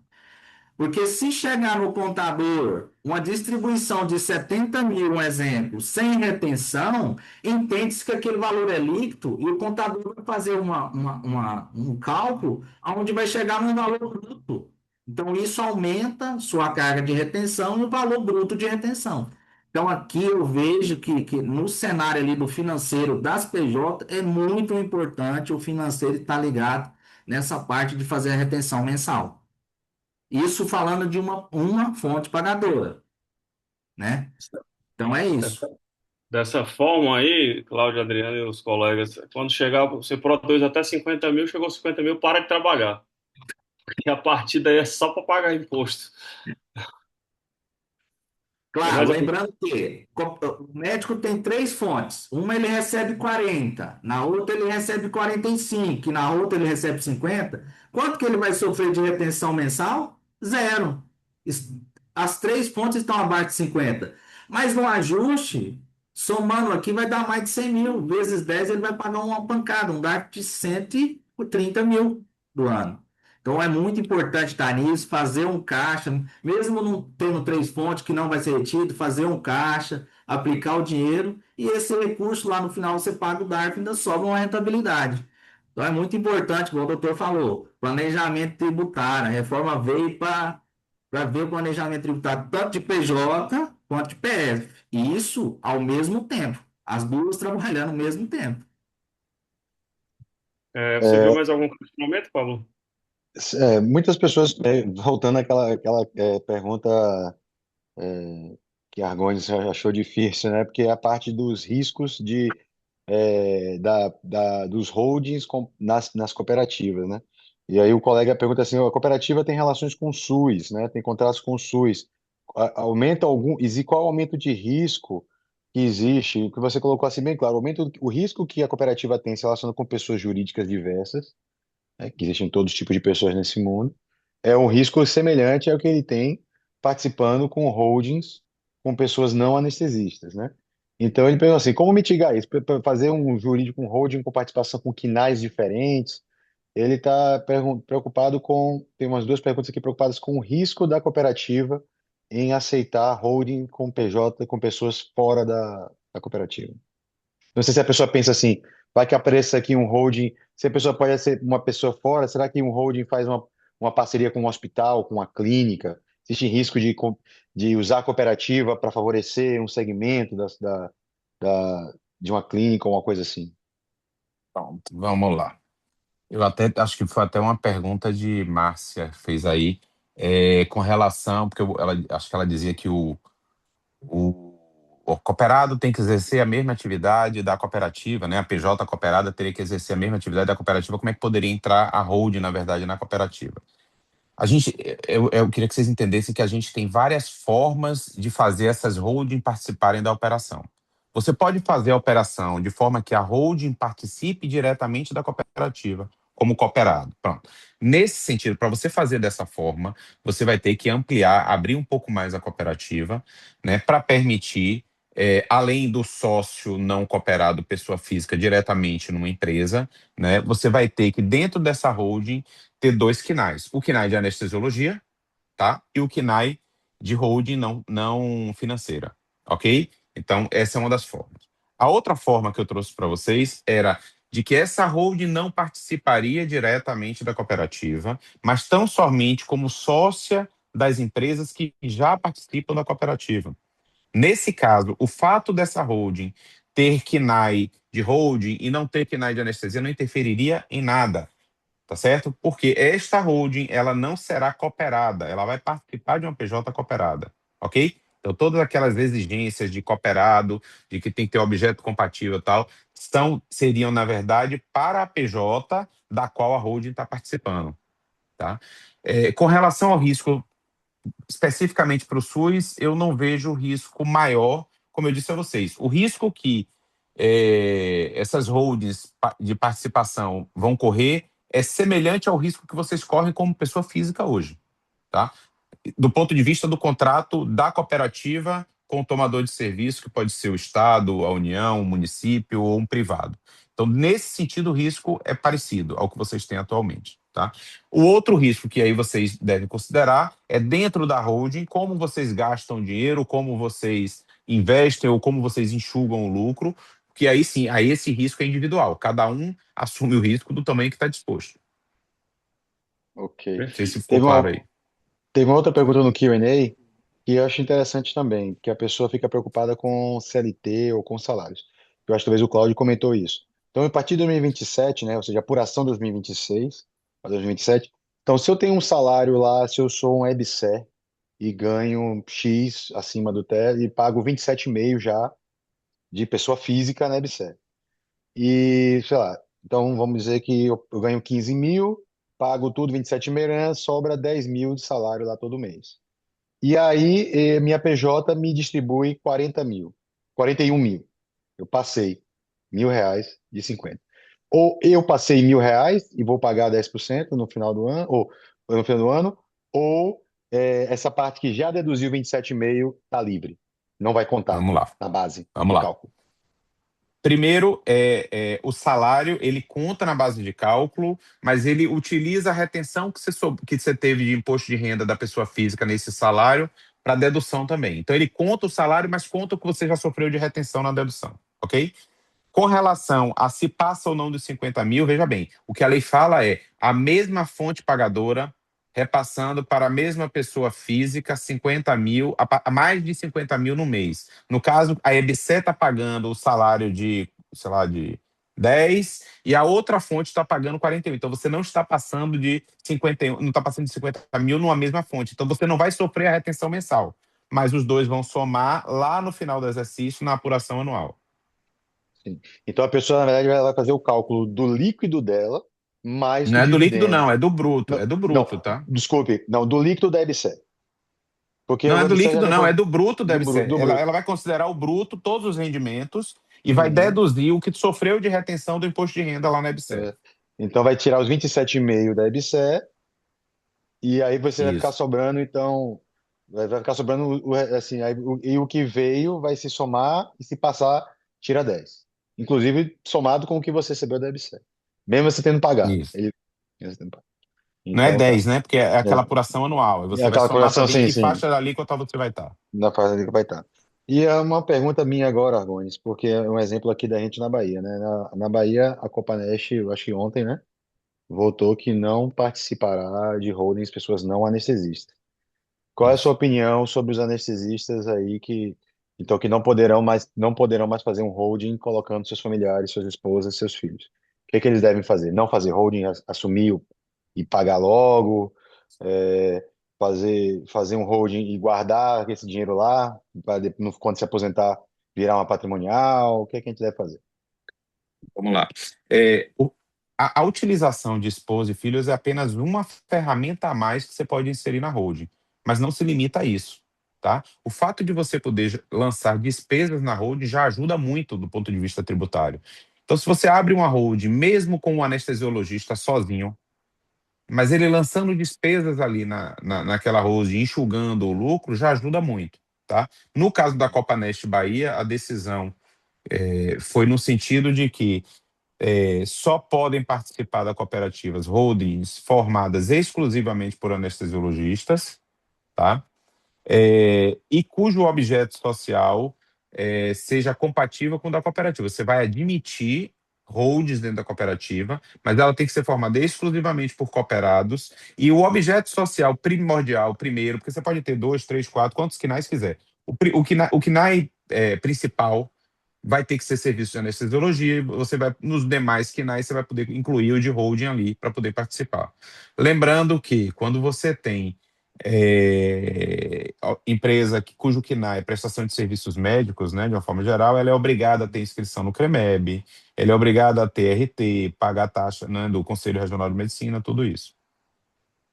Porque se chegar no contador uma distribuição de 70 mil, um exemplo, sem retenção, entende-se que aquele valor é líquido e o contador vai fazer um cálculo onde vai chegar num valor bruto. Então, isso aumenta sua carga de retenção e o valor bruto de retenção. Então, aqui eu vejo que no cenário ali do financeiro das PJ é muito importante o financeiro estar ligado nessa parte de fazer a retenção mensal. Isso falando de uma fonte pagadora, né? Então, é isso. Dessa forma aí, Cláudio, Adriano e os colegas, quando chegar, você produz até 50 mil, chegou a 50 mil, para de trabalhar. E a partir daí é só para pagar imposto. Tem Claro, mais algum? lembrando que o médico tem três fontes. Uma ele recebe 40, na outra ele recebe 45, e na outra ele recebe 50. Quanto que ele vai sofrer de retenção mensal? Zero. Es- As três fontes estão abaixo de 50. Mas no ajuste, somando aqui, vai dar mais de 100 mil. Vezes 10 ele vai pagar uma pancada, um DARF de 130 mil do ano. Então é muito importante estar nisso, fazer um caixa, mesmo não tendo três fontes que não vai ser retido, fazer um caixa, aplicar o dinheiro e esse recurso lá no final você paga o DARF, ainda sobra uma rentabilidade. Então é muito importante, como o doutor falou, planejamento tributário. A reforma veio para ver o planejamento tributário tanto de PJ quanto de PF. E isso ao mesmo tempo. As duas trabalhando ao mesmo tempo. Você viu mais algum questionamento, Pablo? Muitas pessoas, voltando àquela pergunta que Argones achou difícil, né? Porque é a parte dos riscos dos holdings nas cooperativas, né? E aí o colega pergunta assim, a cooperativa tem relações com o SUS, né? Tem contratos com o SUS. Aumenta qual é o aumento de risco que existe? O que você colocou assim bem claro, o risco que a cooperativa tem se relaciona com pessoas jurídicas diversas, né, que existem todos os tipos de pessoas nesse mundo, é um risco semelhante ao que ele tem participando com holdings com pessoas não anestesistas, né? Então ele pensou assim, como mitigar isso? Para fazer um jurídico, um holding com participação com quinais diferentes, ele está preocupado tem umas duas perguntas aqui preocupadas com o risco da cooperativa em aceitar holding com PJ, com pessoas fora da cooperativa. Não sei se a pessoa pensa assim, vai que apareça aqui um holding, se a pessoa pode ser uma pessoa fora, será que um holding faz uma parceria com um hospital, com uma clínica? Existe risco de usar a cooperativa para favorecer um segmento de uma clínica ou uma coisa assim? Pronto, vamos lá. Eu até acho que foi até uma pergunta de Márcia fez aí, com relação, porque acho que ela dizia que o, o cooperado tem que exercer a mesma atividade da cooperativa, né? A PJ cooperada teria que exercer a mesma atividade da cooperativa. Como é que poderia entrar a holding, na verdade, na cooperativa? A gente, eu queria que vocês entendessem que a gente tem várias formas de fazer essas holding participarem da operação. Você pode fazer a operação de forma que a holding participe diretamente da cooperativa, como cooperado. Pronto. Nesse sentido, para você fazer dessa forma, você vai ter que ampliar, abrir um pouco mais a cooperativa, né, para permitir, além do sócio não cooperado, pessoa física, diretamente numa empresa, né, você vai ter que, dentro dessa holding, ter dois KNAIs. O KNAI de anestesiologia, tá? E o KNAI de holding não financeira, ok? Então, essa é uma das formas. A outra forma que eu trouxe para vocês era de que essa holding não participaria diretamente da cooperativa, mas tão somente como sócia das empresas que já participam da cooperativa. Nesse caso, o fato dessa holding ter KNAI de holding e não ter KNAI de anestesia não interferiria em nada, tá certo? Porque esta holding, ela não será cooperada, ela vai participar de uma PJ cooperada, ok? Então, todas aquelas exigências de cooperado, de que tem que ter objeto compatível e tal, seriam, na verdade, para a PJ da qual a holding está participando, tá? Com relação ao risco, especificamente para o SUS, eu não vejo risco maior, como eu disse a vocês. O risco que essas holdings de participação vão correr é semelhante ao risco que vocês correm como pessoa física hoje, tá? Do ponto de vista do contrato da cooperativa com o tomador de serviço, que pode ser o Estado, a União, o município ou um privado. Então, nesse sentido, o risco é parecido ao que vocês têm atualmente, tá? O outro risco que aí vocês devem considerar é dentro da holding, como vocês gastam dinheiro, como vocês investem ou como vocês enxugam o lucro, que aí sim, aí esse risco é individual. Cada um assume o risco do tamanho que está disposto. Ok. Não sei se ficou Teve claro aí. uma, teve uma outra pergunta no Q&A, E eu acho interessante também que a pessoa fica preocupada com CLT ou com salários. Eu acho que talvez o Cláudio comentou isso. Então, a partir de 2027, né, ou seja, apuração 2026 para 2027. Então, se eu tenho um salário lá, se eu sou um EBSER e ganho X acima do teto e pago 27,5 já de pessoa física na EBSER. E, sei lá, então vamos dizer que eu ganho 15 mil, pago tudo, 27,5, né, sobra 10 mil de salário lá todo mês. E aí, minha PJ me distribui 40 mil, 41 mil. Eu passei R$ 1.000 de 50. Ou eu passei R$ 1.000 e vou pagar 10% no final do ano, ou no final do ano, ou essa parte que já deduziu 27,5 está livre. Não vai contar Vamos lá, na base vamos de lá. cálculo. Primeiro, o salário, ele conta na base de cálculo, mas ele utiliza a retenção que você teve de imposto de renda da pessoa física nesse salário para dedução também. Então, ele conta o salário, mas conta o que você já sofreu de retenção na dedução, ok? Com relação a se passa ou não dos 50 mil, veja bem, o que a lei fala é a mesma fonte pagadora repassando para a mesma pessoa física 50 mil, a mais de 50 mil no mês. No caso, a EBC está pagando o salário de, sei lá, de 10 e a outra fonte está pagando 41. Então, você não está passando de 51, não está passando de 50 mil numa mesma fonte. Então, você não vai sofrer a retenção mensal, mas os dois vão somar lá no final do exercício na apuração anual. Sim. Então a pessoa, na verdade, vai fazer o cálculo do líquido dela mais Não o é do líquido, dividendo. não, é do bruto. Não, É do não, bruto, tá? desculpe, não, do líquido da EBSER. Porque Não o é do EBSER já líquido, tem não, é do bruto, do, deve bru- ser. do bruto. Ela vai considerar o bruto, todos os rendimentos, e vai Uhum. deduzir o que sofreu de retenção do imposto de renda lá na EBSER. É. Então vai tirar os 27,5 da EBSER e aí você vai ficar Isso, sobrando, então vai ficar sobrando assim, e o que veio vai se somar e se passar, tira 10. Inclusive somado com o que você recebeu da EBSER. Mesmo você tendo pagado. isso. Mesmo você tendo pagado. Não é Então tá. 10, né? Porque é aquela apuração anual. E É você vai aquela somar para coração, ver em sim, que sim, faixa da alíquota você vai estar. na fase que vai estar. E é uma pergunta minha agora, Argones, porque é um exemplo aqui da gente na Bahia, né? Na Bahia, a Copanest, eu acho que ontem, né, votou que não participará de holdings pessoas não anestesistas. Qual é a sua Isso. opinião sobre os anestesistas aí então, que não poderão mais fazer um holding colocando seus familiares, suas esposas, seus filhos? O que é que eles devem fazer? Não fazer holding, assumir e pagar logo? É, fazer um holding e guardar esse dinheiro lá, para quando se aposentar virar uma patrimonial? O que é que a gente deve fazer? Vamos lá. A utilização de esposa e filhos é apenas uma ferramenta a mais que você pode inserir na holding, mas não se limita a isso, tá? O fato de você poder lançar despesas na holding já ajuda muito do ponto de vista tributário. Então, se você abre uma holding, mesmo com um anestesiologista sozinho, mas ele lançando despesas ali naquela holding, enxugando o lucro, já ajuda muito, tá? No caso da Copa Neste Bahia, a decisão foi no sentido de que só podem participar da cooperativas holdings formadas exclusivamente por anestesiologistas, tá? E cujo objeto social seja compatível com o da cooperativa. Você vai admitir holdings dentro da cooperativa, mas ela tem que ser formada exclusivamente por cooperados, e o objeto social primordial, primeiro, porque você pode ter dois, três, quatro, quantos quinais quiser. O KINAI principal vai ter que ser serviço de anestesiologia, e você vai, nos demais quinais, você vai poder incluir o de holding ali para poder participar. Lembrando que quando você tem empresa cujo KINAI é prestação de serviços médicos, né, de uma forma geral, ela é obrigada a ter inscrição no CREMEB, ela é obrigada a ter RT, pagar a taxa, né, do Conselho Regional de Medicina, tudo isso.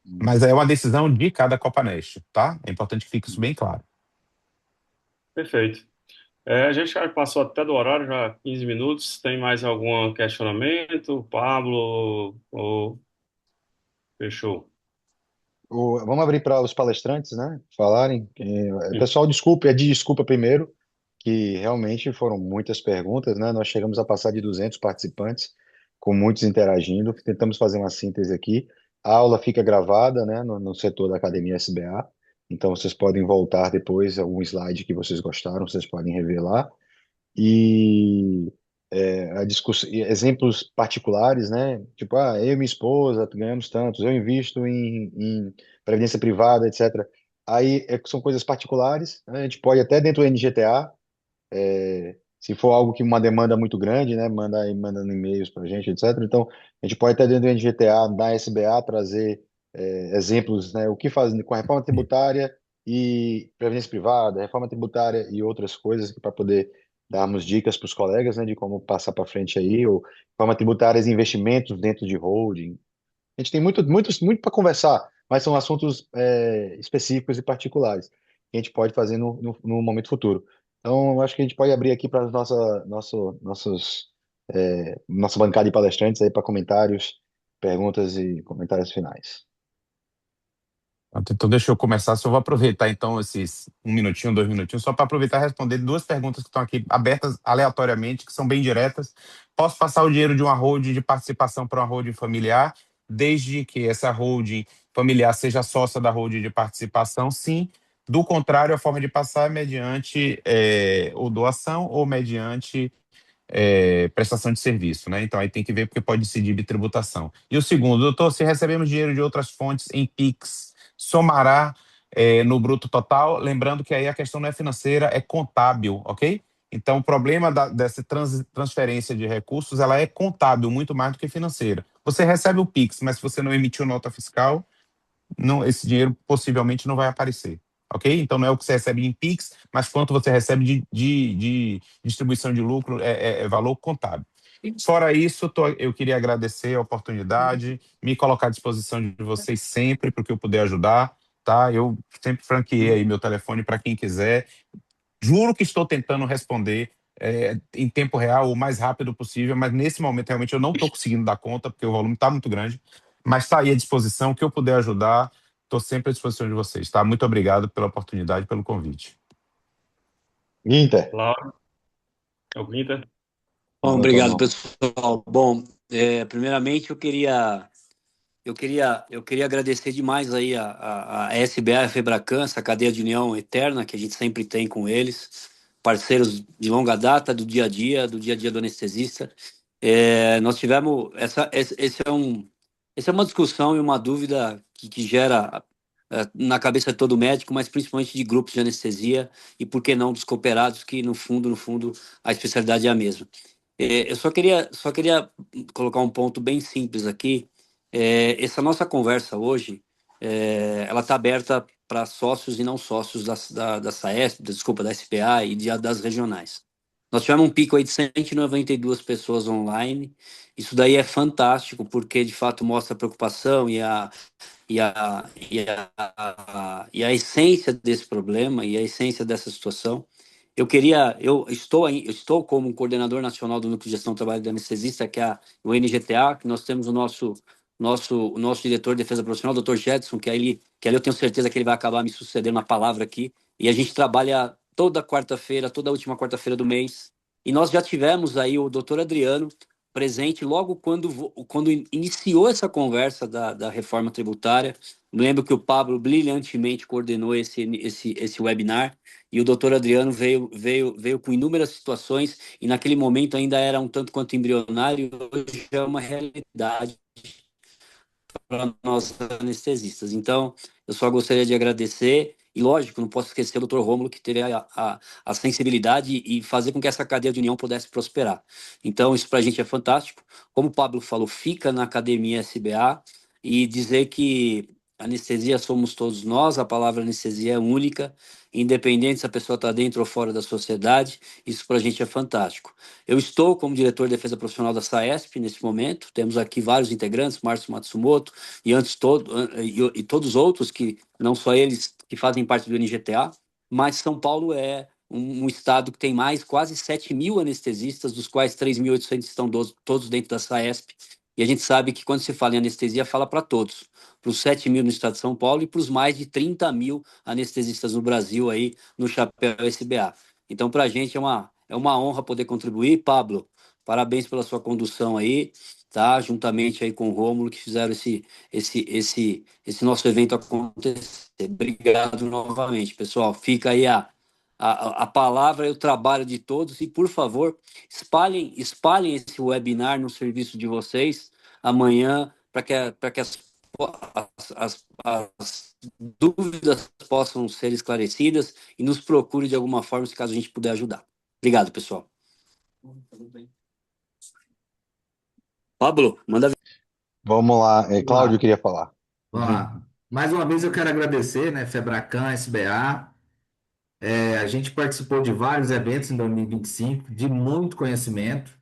Mas é uma decisão de cada Copanest, tá? É importante que fique isso bem claro. Perfeito. A gente já passou até do horário, já 15 minutos. Tem mais algum questionamento? Pablo, ou fechou? Vamos abrir para os palestrantes, né, falarem. Pessoal, desculpe, é de desculpa primeiro, que realmente foram muitas perguntas, né? Nós chegamos a passar de 200 participantes, com muitos interagindo. Tentamos fazer uma síntese aqui. A aula fica gravada, né, no setor da Academia SBA, então vocês podem voltar depois, algum slide que vocês gostaram, vocês podem rever lá. E a discussão, exemplos particulares, né? Tipo, eu e minha esposa ganhamos tantos, eu invisto em previdência privada, etc. Aí são coisas particulares, né? A gente pode até dentro do NGTA, se for algo que uma demanda muito grande, né, mandando e-mails para a gente, etc. Então, a gente pode até dentro do NGTA, da SBA, trazer exemplos, né, o que fazem com a reforma tributária e previdência privada, reforma tributária e outras coisas para poder darmos dicas para os colegas, né, de como passar para frente aí, ou reforma tributária e investimentos dentro de holding. A gente tem muito para conversar, mas são assuntos específicos e particulares que a gente pode fazer no momento futuro. Então, eu acho que a gente pode abrir aqui para nossa bancada de palestrantes aí para comentários, perguntas e comentários finais. Então, deixa eu começar. Só vou aproveitar, então, esses 1 minutinho, 2 minutinhos, só para aproveitar e responder duas perguntas que estão aqui abertas aleatoriamente, que são bem diretas. Posso passar o dinheiro de uma holding de participação para uma holding familiar, desde que essa holding familiar seja sócia da holding de participação? Sim. Do contrário, a forma de passar é mediante ou doação ou mediante prestação de serviço, né? Então aí tem que ver porque pode incidir de tributação. E o segundo, doutor, se recebemos dinheiro de outras fontes em PIX, somará no bruto total? Lembrando que aí a questão não é financeira, é contábil, ok? Então o problema dessa transferência de recursos, ela é contábil muito mais do que financeira. Você recebe o PIX, mas se você não emitiu nota fiscal, não, esse dinheiro possivelmente não vai aparecer. Ok? Então não é o que você recebe em PIX, mas quanto você recebe de distribuição de lucro, é valor contábil. Fora isso, eu queria agradecer a oportunidade, me colocar à disposição de vocês sempre, para o que eu puder ajudar, tá? Eu sempre franqueei aí meu telefone para quem quiser. Juro que estou tentando responder em tempo real o mais rápido possível, mas nesse momento realmente eu não estou conseguindo dar conta, porque o volume está muito grande. Mas está aí à disposição, o que eu puder ajudar, estou sempre à disposição de vocês, tá? Muito obrigado pela oportunidade, pelo convite. Guinter, Claro, é o Guinter. Bom, manda a tua obrigado, mão. pessoal. Bom, primeiramente eu queria agradecer demais aí a SBA e a Febracan, essa cadeia de união eterna que a gente sempre tem com eles, parceiros de longa data, do dia a dia do anestesista. Nós tivemos esse é uma discussão e uma dúvida que gera na cabeça de todo médico, mas principalmente de grupos de anestesia e por que não dos cooperados, que no fundo, a especialidade é a mesma. Eu só queria colocar um ponto bem simples aqui. Essa nossa conversa hoje, ela está aberta para sócios e não sócios da SAESP, desculpa, da SPA e das regionais. Nós tivemos um pico aí de 192 pessoas online. Isso daí é fantástico, porque de fato mostra a preocupação e a essência desse problema e a essência dessa situação. Eu estou como coordenador nacional do Núcleo de Gestão do Trabalho do Anestesista, que é o NGTA, que nós temos o nosso diretor de defesa profissional, o Dr. Jedson, que ali eu tenho certeza que ele vai acabar me sucedendo na palavra aqui, e a gente trabalha toda quarta-feira, toda última quarta-feira do mês, e nós já tivemos aí o Dr. Adriano presente logo quando iniciou essa conversa da reforma tributária. Lembro que o Pablo brilhantemente coordenou esse webinar, e o doutor Adriano veio com inúmeras situações, e naquele momento ainda era um tanto quanto embrionário, hoje é uma realidade para nós anestesistas. Então, eu só gostaria de agradecer, e lógico, não posso esquecer o doutor Rômulo, que teve a sensibilidade e fazer com que essa cadeia de união pudesse prosperar. Então, isso para a gente é fantástico. Como o Pablo falou, fica na Academia SBA, e dizer que anestesia somos todos nós, a palavra anestesia é única, independente se a pessoa está dentro ou fora da sociedade, isso para a gente é fantástico. Eu estou como diretor de defesa profissional da SAESP nesse momento, temos aqui vários integrantes, Márcio Matsumoto e todos os outros, que não só eles que fazem parte do NGTA, mas São Paulo é um estado que tem mais quase 7.000 anestesistas, dos quais 3.800 estão todos dentro da SAESP, e a gente sabe que quando se fala em anestesia, fala para todos, para os 7.000 no estado de São Paulo e para os mais de 30.000 anestesistas no Brasil aí no chapéu SBA. Então, para a gente é uma honra poder contribuir. Pablo, parabéns pela sua condução aí, tá? Juntamente aí com o Rômulo, que fizeram esse nosso evento acontecer. Obrigado novamente, pessoal. Fica aí a palavra e o trabalho de todos, e, por favor, espalhem esse webinar no serviço de vocês amanhã, para que as as dúvidas possam ser esclarecidas e nos procure de alguma forma, se caso a gente puder ajudar. Obrigado, pessoal. Pablo, manda ver. Vamos lá. Vamos Cláudio lá. queria falar. Vamos lá. Mais uma vez eu quero agradecer, né, Febracan, SBA. A gente participou de vários eventos em 2025, de muito conhecimento.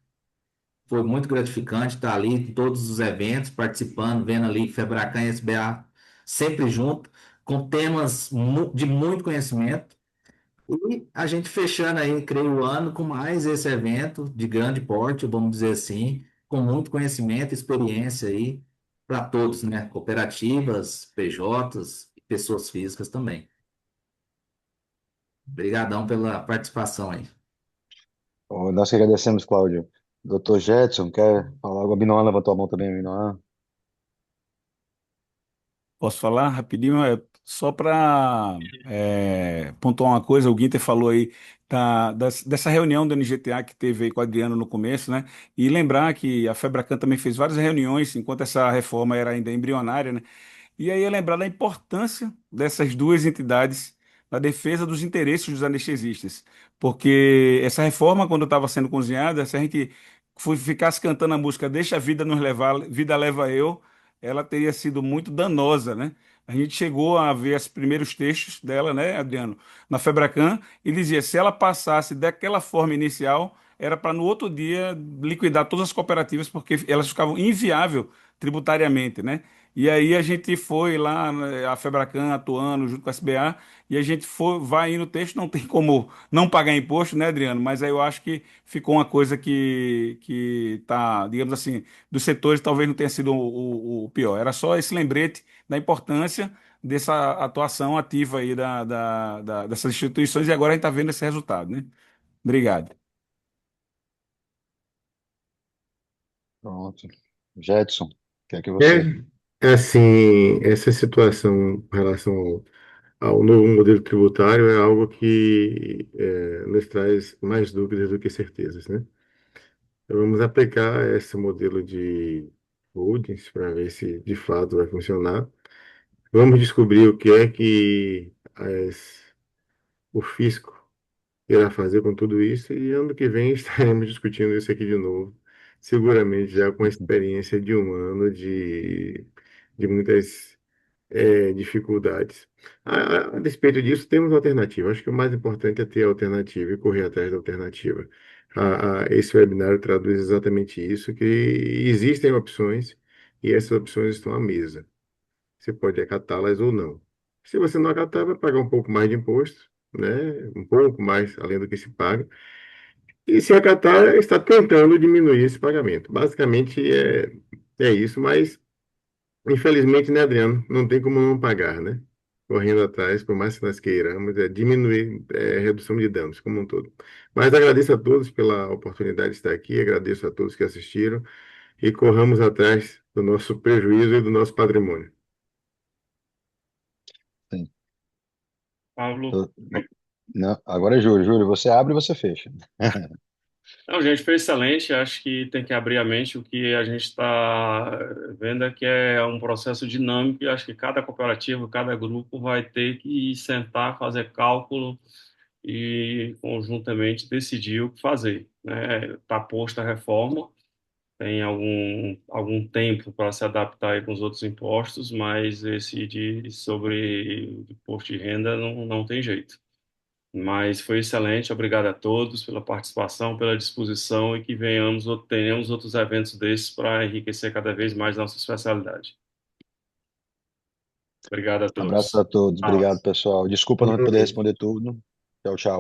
Foi muito gratificante estar ali em todos os eventos, participando, vendo ali Febracan e SBA sempre junto, com temas de muito conhecimento. E a gente fechando aí, creio, o ano com mais esse evento de grande porte, vamos dizer assim, com muito conhecimento e experiência aí para todos, né? Cooperativas, PJs e pessoas físicas também. Obrigadão pela participação aí. Nós que agradecemos, Cláudio. Doutor Jetson, quer falar algo? A Binoan levantou a mão também, Binoan. Posso falar rapidinho? Só para pontuar uma coisa, o Guinter falou aí dessa reunião do NGTA que teve aí com o Adriano no começo, né? E lembrar que a Febracan também fez várias reuniões enquanto essa reforma era ainda embrionária, né? E aí é lembrar da importância dessas duas entidades na defesa dos interesses dos anestesistas. Porque essa reforma, quando estava sendo cozinhada, se a gente ficasse cantando a música Deixa a vida nos levar, vida leva eu, ela teria sido muito danosa, né? A gente chegou a ver os primeiros textos dela, né, Adriano, na Febracan, e dizia, se ela passasse daquela forma inicial, era para no outro dia liquidar todas as cooperativas, porque elas ficavam inviáveis tributariamente, né? E aí a gente foi lá, né, a Febracan atuando junto com a SBA, e a gente vai aí no texto, não tem como não pagar imposto, né, Adriano? Mas aí eu acho que ficou uma coisa que tá, digamos assim, dos setores talvez não tenha sido o pior. Era só esse lembrete da importância dessa atuação ativa aí dessas instituições, e agora a gente está vendo esse resultado, né? Obrigado. Pronto. Jetson, quer que você? Assim, essa situação com relação ao novo modelo tributário é algo que nos traz mais dúvidas do que certezas, né? Então, vamos aplicar esse modelo de holdings para ver se de fato vai funcionar. Vamos descobrir o que é que o fisco irá fazer com tudo isso e ano que vem estaremos discutindo isso aqui de novo, seguramente já com a experiência de um ano de muitas dificuldades. A despeito disso, temos alternativa. Acho que o mais importante é ter alternativa e correr atrás da alternativa. Esse webinário traduz exatamente isso, que existem opções e essas opções estão à mesa. Você pode acatá-las ou não. Se você não acatar, vai pagar um pouco mais de imposto, né? Um pouco mais além do que se paga. E se acatar, está tentando diminuir esse pagamento. Basicamente é isso, mas infelizmente, né, Adriano? Não tem como não pagar, né? Correndo atrás, por mais que nós queiramos, é diminuir, redução de danos como um todo. Mas agradeço a todos pela oportunidade de estar aqui, agradeço a todos que assistiram e corramos atrás do nosso prejuízo e do nosso patrimônio. Sim. Pablo. Não, agora é Júlio. Júlio, você abre e você fecha. Não, gente, foi excelente. Acho que tem que abrir a mente. O que a gente está vendo é que é um processo dinâmico e acho que cada cooperativa, cada grupo vai ter que sentar, fazer cálculo e conjuntamente decidir o que fazer, né? Está posta a reforma, tem algum tempo para se adaptar aí com os outros impostos, mas esse sobre imposto de renda não tem jeito. Mas foi excelente, obrigado a todos pela participação, pela disposição e que tenhamos outros eventos desses para enriquecer cada vez mais nossa especialidade. Obrigado a Abraço todos. a todos. Obrigado, pessoal. Desculpa não poder Ok. responder tudo. Tchau, tchau.